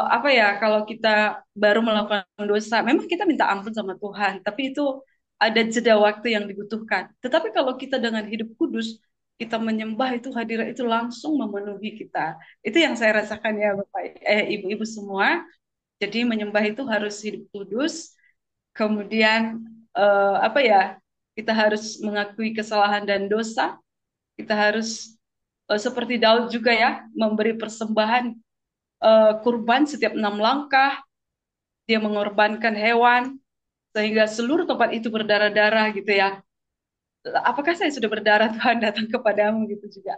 Speaker 10: apa ya, kalau kita baru melakukan dosa, memang kita minta ampun sama Tuhan, tapi itu ada jeda waktu yang dibutuhkan. Tetapi kalau kita dengan hidup kudus, kita menyembah itu hadirat itu langsung memenuhi kita. Itu yang saya rasakan ya Bapak, ibu-ibu semua. Jadi menyembah itu harus hidup kudus. Kemudian apa ya? Kita harus mengakui kesalahan dan dosa. Kita harus seperti Daud juga ya, memberi persembahan kurban setiap 6 langkah, dia mengorbankan hewan sehingga seluruh tempat itu berdarah-darah gitu ya. Apakah saya sudah berdarah Tuhan datang kepadamu gitu juga.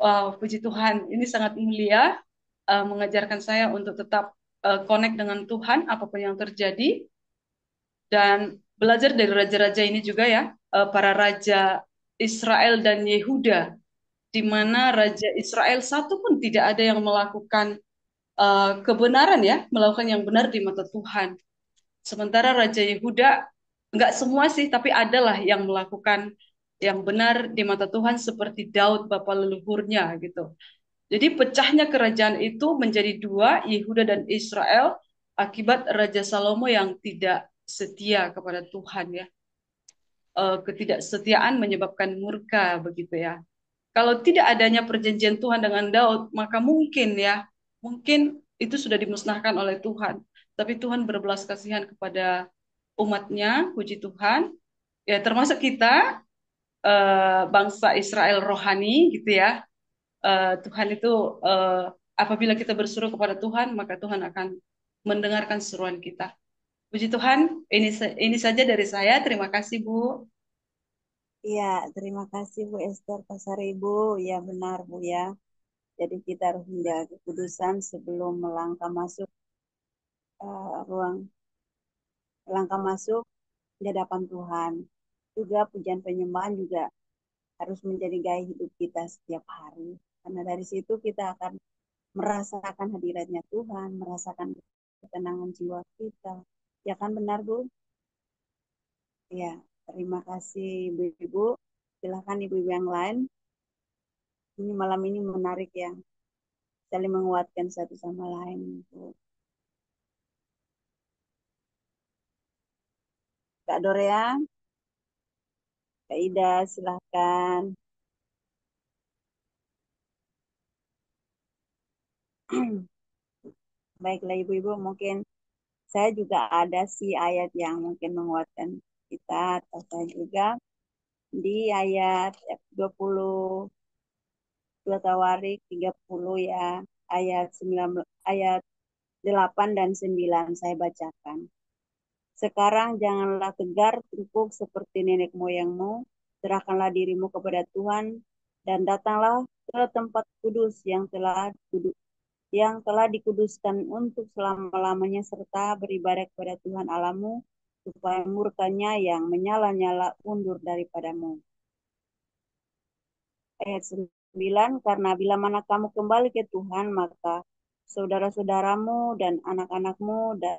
Speaker 10: Wow, puji Tuhan, ini sangat mulia, mengajarkan saya untuk tetap connect dengan Tuhan apapun yang terjadi, dan belajar dari raja-raja ini juga ya, para raja Israel dan Yehuda, di mana raja Israel satu pun tidak ada yang melakukan kebenaran ya, melakukan yang benar di mata Tuhan. Sementara raja Yehuda, enggak semua sih, tapi adalah yang melakukan yang benar di mata Tuhan seperti Daud bapa leluhurnya gitu. Jadi pecahnya kerajaan itu menjadi dua, Yehuda dan Israel, akibat Raja Salomo yang tidak setia kepada Tuhan ya. Ketidaksetiaan menyebabkan murka begitu ya. Kalau tidak adanya perjanjian Tuhan dengan Daud, maka mungkin itu sudah dimusnahkan oleh Tuhan. Tapi Tuhan berbelas kasihan kepada umatnya, puji Tuhan. Ya termasuk kita, bangsa Israel rohani gitu ya. Tuhan itu, apabila kita berseru kepada Tuhan, maka Tuhan akan mendengarkan seruan kita. Puji Tuhan, ini saja dari saya. Terima kasih Bu.
Speaker 11: Iya, terima kasih Bu Esther Pasar Ibu. Ya benar Bu ya. Jadi kita harus menjaga kekudusan sebelum ruang melangkah masuk di hadapan Tuhan. Juga pujian penyembahan juga harus menjadi gaya hidup kita setiap hari. Karena dari situ kita akan merasakan hadiratnya Tuhan, merasakan ketenangan jiwa kita. Ya kan benar Bu? Ya, terima kasih Ibu-Ibu. Silahkan Ibu-Ibu yang lain. Ini malam ini menarik ya. Saling menguatkan satu sama lain. Bu. Kak Dorea, Kak Ida, silahkan. Baiklah Ibu-Ibu, mungkin saya juga ada sih ayat yang mungkin menguatkan kita, atau saya juga di ayat 22 Tawarik 30 ya, ayat 19, ayat 8 dan 9 saya bacakan. Sekarang janganlah tegar tengkuk seperti nenek moyangmu, serahkanlah dirimu kepada Tuhan dan datanglah ke tempat kudus yang telah dikuduskan untuk selama-lamanya, serta beribadah kepada Tuhan Allahmu, supaya murkanya yang menyala-nyala undur daripadamu. Ayat 9, karena bila mana kamu kembali ke Tuhan, maka saudara-saudaramu dan anak-anakmu dan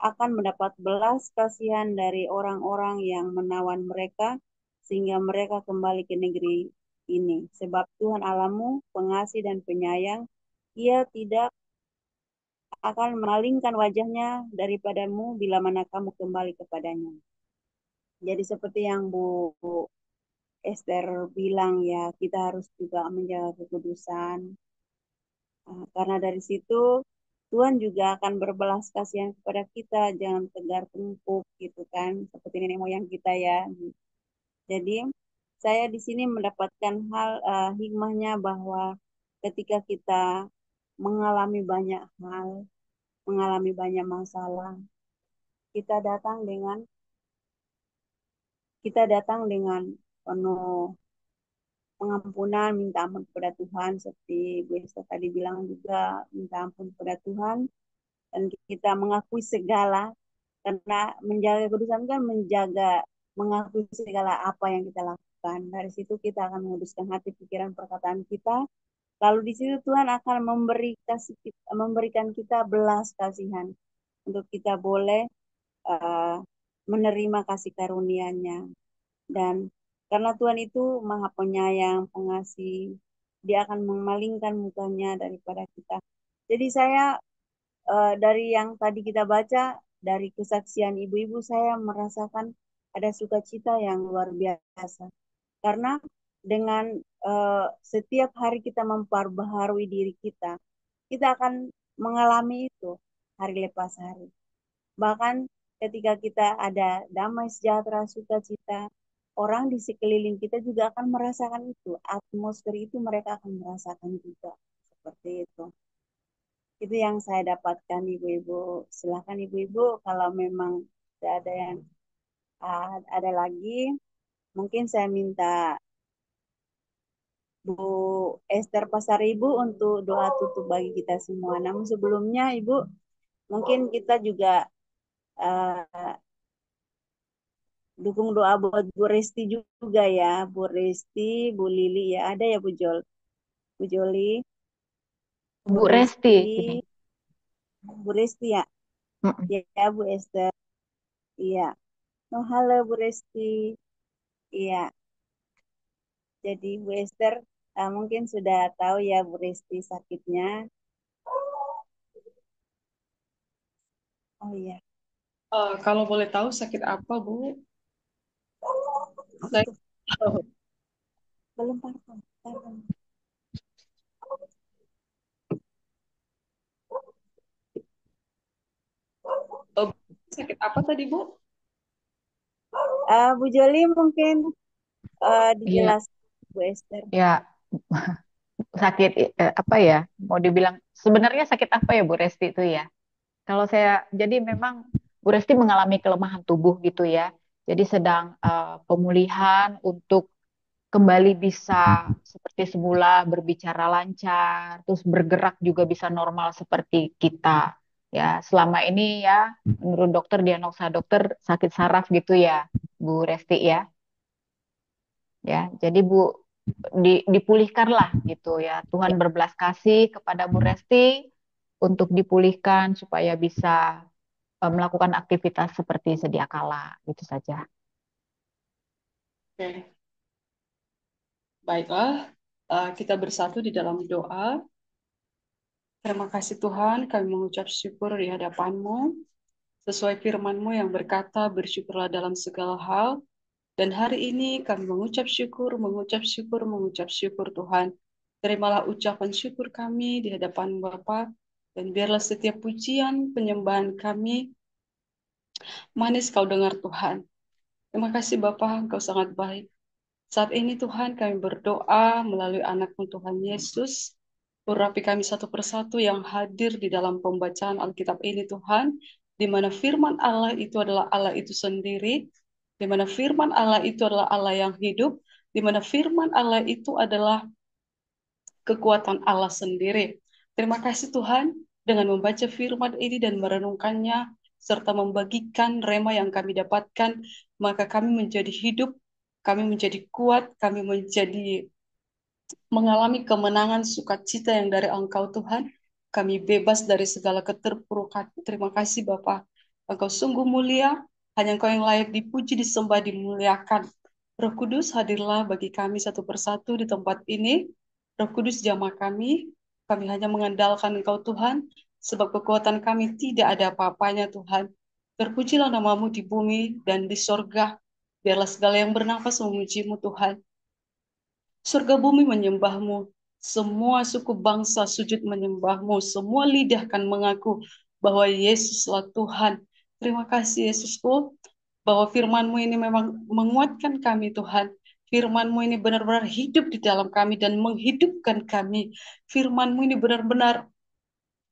Speaker 11: akan mendapat belas kasihan dari orang-orang yang menawan mereka, sehingga mereka kembali ke negeri ini. Sebab Tuhan Allahmu pengasih dan penyayang, Ia tidak akan memalingkan wajahnya daripadamu bila mana kamu kembali kepadanya. Jadi seperti yang Bu Esther bilang ya, kita harus juga menjaga kekudusan. Karena dari situ Tuhan juga akan berbelas kasihan kepada kita, jangan tegar tengkuk gitu kan, seperti nenek moyang kita ya. Jadi saya di sini mendapatkan hikmahnya bahwa ketika kita mengalami banyak hal, mengalami banyak masalah, kita datang dengan penuh pengampunan, minta ampun kepada Tuhan, seperti Bu Esther tadi bilang juga, minta ampun kepada Tuhan, dan kita mengakui segala, karena menjaga kudusan kan mengakui segala apa yang kita lakukan. Dari situ kita akan menguduskan hati, pikiran, perkataan kita. Lalu di situ Tuhan akan memberikan kita belas kasihan untuk kita boleh menerima kasih karunia-Nya. Dan karena Tuhan itu Maha Penyayang, Pengasih, Dia akan memalingkan mukanya daripada kita. Jadi saya dari yang tadi kita baca, dari kesaksian ibu-ibu, saya merasakan ada sukacita yang luar biasa. Karena dengan setiap hari kita memperbaharui diri kita akan mengalami itu hari lepas hari. Bahkan ketika kita ada damai sejahtera, sukacita, orang di sekeliling kita juga akan merasakan itu. Atmosfer itu mereka akan merasakan juga. Seperti itu. Itu yang saya dapatkan ibu-ibu. Silahkan ibu-ibu kalau memang tidak ada yang ada lagi, mungkin saya minta Bu Esther Pasaribu untuk doa tutup bagi kita semua. Namun sebelumnya Ibu, mungkin kita juga uh, dukung doa buat Bu Resti juga ya. Bu Resti, Bu Lili ya. Ada ya Bu Jol? Bu Joli, Bu
Speaker 12: Bu Resti
Speaker 11: Resti,
Speaker 12: ini.
Speaker 11: Bu Resti ya.
Speaker 12: Mm-mm.
Speaker 11: Ya Bu Esther. Iya. Oh, halo Bu Resti. Iya. Jadi Bu Esther mungkin sudah tahu ya Bu Resti sakitnya. Oh iya.
Speaker 10: Kalau boleh tahu sakit apa, Bu? Saya tahu.
Speaker 11: Belum paham. Paham.
Speaker 10: Sakit apa tadi, Bu?
Speaker 11: Bu Joli mungkin
Speaker 12: Iya,
Speaker 11: dijelaskan Bu Esther.
Speaker 12: ya sakit apa ya? Mau dibilang sebenarnya sakit apa ya Bu Resti itu ya? Kalau saya jadi memang Bu Resti mengalami kelemahan tubuh gitu ya. Jadi sedang pemulihan untuk kembali bisa seperti semula berbicara lancar, terus bergerak juga bisa normal seperti kita. Ya, selama ini ya menurut dokter diagnosa dokter sakit saraf gitu ya, Bu Resti ya. Ya, jadi Bu dipulihkanlah gitu ya. Tuhan berbelas kasih kepada Bu Resti untuk dipulihkan supaya bisa melakukan aktivitas seperti sedia kala gitu saja.
Speaker 10: Oke, baiklah. Kita bersatu di dalam doa. Terima kasih Tuhan, kami mengucap syukur di hadapan-Mu. Sesuai firman-Mu yang berkata, bersyukurlah dalam segala hal. Dan hari ini kami mengucap syukur, mengucap syukur, mengucap syukur Tuhan. Terimalah ucapan syukur kami di hadapan Bapa, dan biarlah setiap pujian, penyembahan kami, manis kau dengar Tuhan. Terima kasih Bapa, Engkau sangat baik. Saat ini Tuhan kami berdoa melalui anak-Mu Tuhan Yesus. Urapi kami satu persatu yang hadir di dalam pembacaan Alkitab ini Tuhan. Di mana firman Allah itu adalah Allah itu sendiri. Di mana firman Allah itu adalah Allah yang hidup. Di mana firman Allah itu adalah kekuatan Allah sendiri. Terima kasih Tuhan dengan membaca firman ini dan merenungkannya serta membagikan rema yang kami dapatkan, maka kami menjadi hidup, kami menjadi kuat, kami menjadi mengalami kemenangan sukacita yang dari Engkau Tuhan. Kami bebas dari segala keterpurukan. Terima kasih Bapa. Engkau sungguh mulia, hanya Engkau yang layak dipuji, disembah, dimuliakan. Roh Kudus hadirlah bagi kami satu persatu di tempat ini. Roh Kudus jamah kami hanya mengandalkan Engkau Tuhan, sebab kekuatan kami tidak ada apa-apanya Tuhan. Terpujilah namamu di bumi dan di sorga. Biarlah segala yang bernafas memujimu Tuhan. Surga bumi menyembahmu. Semua suku bangsa sujud menyembahmu. Semua lidah akan mengaku bahwa Yesuslah Tuhan. Terima kasih Yesusku, bahwa firman-Mu ini memang menguatkan kami Tuhan. Firman-Mu ini benar-benar hidup di dalam kami dan menghidupkan kami. Firman-Mu ini benar-benar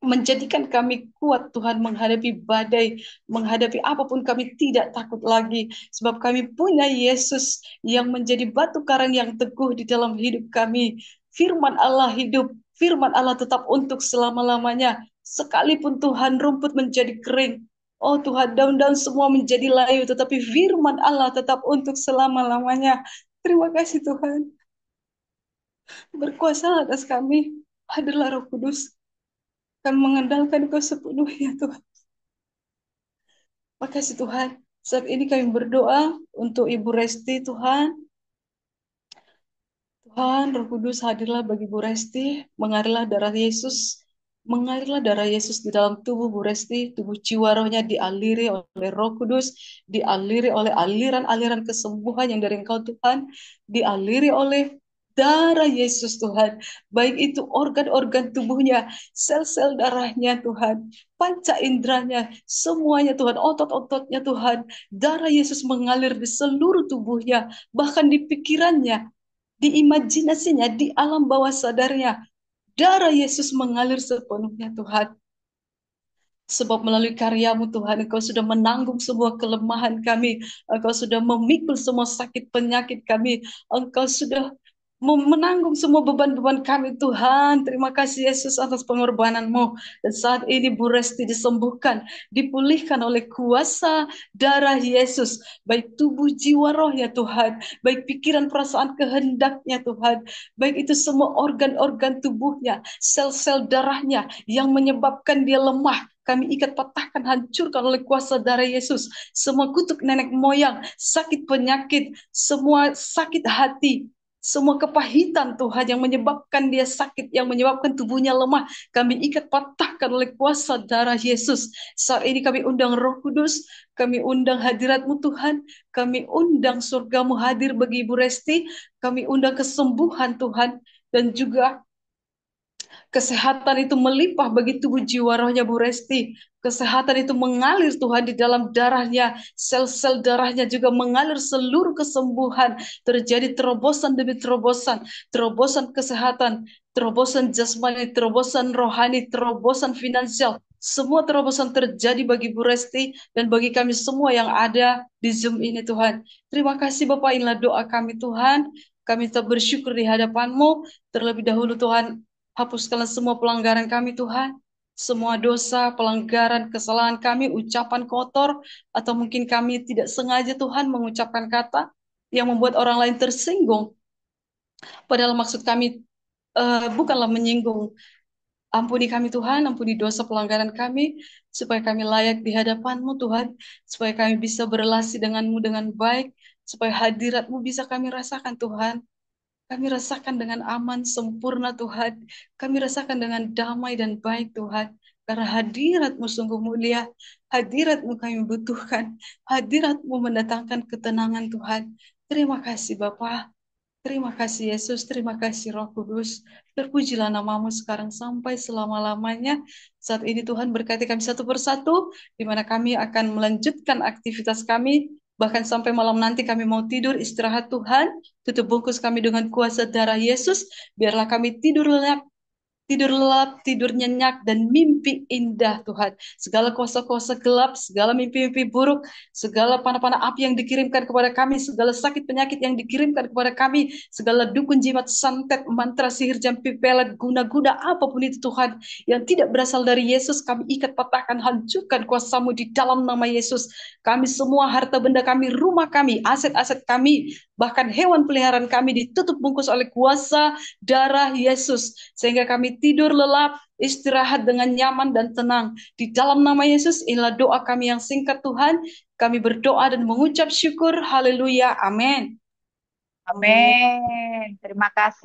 Speaker 10: menjadikan kami kuat Tuhan menghadapi badai, menghadapi apapun kami tidak takut lagi. Sebab kami punya Yesus yang menjadi batu karang yang teguh di dalam hidup kami. Firman Allah hidup, firman Allah tetap untuk selama-lamanya. Sekalipun Tuhan rumput menjadi kering, oh Tuhan daun-daun semua menjadi layu, tetapi firman Allah tetap untuk selama-lamanya. Terima kasih Tuhan. Berkuasa atas kami. Hadirlah Roh Kudus. Kami mengandalkan Kau sepenuhnya Tuhan. Makasih Tuhan. Saat ini kami berdoa untuk Ibu Resti Tuhan. Tuhan, Roh Kudus hadirlah bagi Bu Resti. Mengalirlah darah Yesus. Mengalirlah darah Yesus di dalam tubuh Bu Resti. Tubuh jiwa rohnya dialiri oleh Roh Kudus. Dialiri oleh aliran-aliran kesembuhan yang dari Engkau Tuhan. Dialiri oleh darah Yesus Tuhan. Baik itu organ-organ tubuhnya, sel-sel darahnya Tuhan, panca inderanya, semuanya Tuhan, otot-ototnya Tuhan. Darah Yesus mengalir di seluruh tubuhnya, bahkan di pikirannya, di imajinasinya, di alam bawah sadarnya. Darah Yesus mengalir sepenuhnya Tuhan. Sebab melalui karyamu Tuhan, Engkau sudah menanggung semua kelemahan kami. Engkau sudah memikul semua sakit penyakit kami. Engkau sudah menanggung semua beban-beban kami Tuhan. Terima kasih Yesus atas pengorbananmu. Dan saat ini Bu Resti disembuhkan, dipulihkan oleh kuasa darah Yesus. Baik tubuh, jiwa, rohnya Tuhan. Baik pikiran, perasaan, kehendaknya Tuhan. Baik itu semua organ-organ tubuhnya, sel-sel darahnya yang menyebabkan dia lemah. Kami ikat, patahkan, hancurkan oleh kuasa darah Yesus. Semua kutuk nenek moyang, sakit penyakit, semua sakit hati, semua kepahitan Tuhan yang menyebabkan dia sakit, yang menyebabkan tubuhnya lemah, kami ikat, patahkan oleh kuasa darah Yesus. Saat ini kami undang Roh Kudus, kami undang hadirat-Mu Tuhan, kami undang surga-Mu hadir bagi Ibu Resti, kami undang kesembuhan Tuhan, dan juga kesehatan itu melimpah bagi tubuh jiwa rohnya Bu Resti. Kesehatan itu mengalir Tuhan di dalam darahnya. Sel-sel darahnya juga mengalir seluruh kesembuhan. Terjadi terobosan demi terobosan. Terobosan kesehatan, terobosan jasmani, terobosan rohani, terobosan finansial. Semua terobosan terjadi bagi Bu Resti dan bagi kami semua yang ada di Zoom ini Tuhan. Terima kasih Bapak, inilah doa kami Tuhan. Kami tetap bersyukur di hadapan-Mu. Terlebih dahulu Tuhan, hapuskanlah semua pelanggaran kami Tuhan. Semua dosa, pelanggaran, kesalahan kami, ucapan kotor, atau mungkin kami tidak sengaja Tuhan mengucapkan kata yang membuat orang lain tersinggung. Padahal maksud kami bukanlah menyinggung. Ampuni kami Tuhan, ampuni dosa pelanggaran kami, supaya kami layak di hadapan-Mu Tuhan, supaya kami bisa berelasi dengan-Mu dengan baik, supaya hadirat-Mu bisa kami rasakan Tuhan. Kami rasakan dengan aman, sempurna Tuhan. Kami rasakan dengan damai dan baik Tuhan. Karena hadirat-Mu sungguh mulia. Hadirat-Mu kami butuhkan. Hadirat-Mu mendatangkan ketenangan Tuhan. Terima kasih Bapa. Terima kasih Yesus. Terima kasih Roh Kudus. Terpujilah nama-Mu sekarang sampai selama-lamanya. Saat ini Tuhan berkati kami satu persatu, di mana kami akan melanjutkan aktivitas kami. Bahkan sampai malam nanti kami mau tidur, istirahat Tuhan. Tutup bungkus kami dengan kuasa darah Yesus. Biarlah kami tidur lelap, tidur nyenyak, dan mimpi indah Tuhan. Segala kuasa-kuasa gelap, segala mimpi-mimpi buruk, segala panah-panah api yang dikirimkan kepada kami, segala sakit penyakit yang dikirimkan kepada kami, segala dukun, jimat, santet, mantra, sihir, jampi, pelet, guna-guna, apapun itu Tuhan, yang tidak berasal dari Yesus, kami ikat, patahkan, hancurkan kuasa-Mu di dalam nama Yesus. Kami semua, harta benda kami, rumah kami, aset-aset kami, bahkan hewan peliharaan kami ditutup bungkus oleh kuasa darah Yesus, sehingga kami tidur lelap, istirahat dengan nyaman dan tenang. Di dalam nama Yesus, inilah doa kami yang singkat Tuhan. Kami berdoa dan mengucap syukur. Haleluya. Amin.
Speaker 12: Amin. Terima kasih.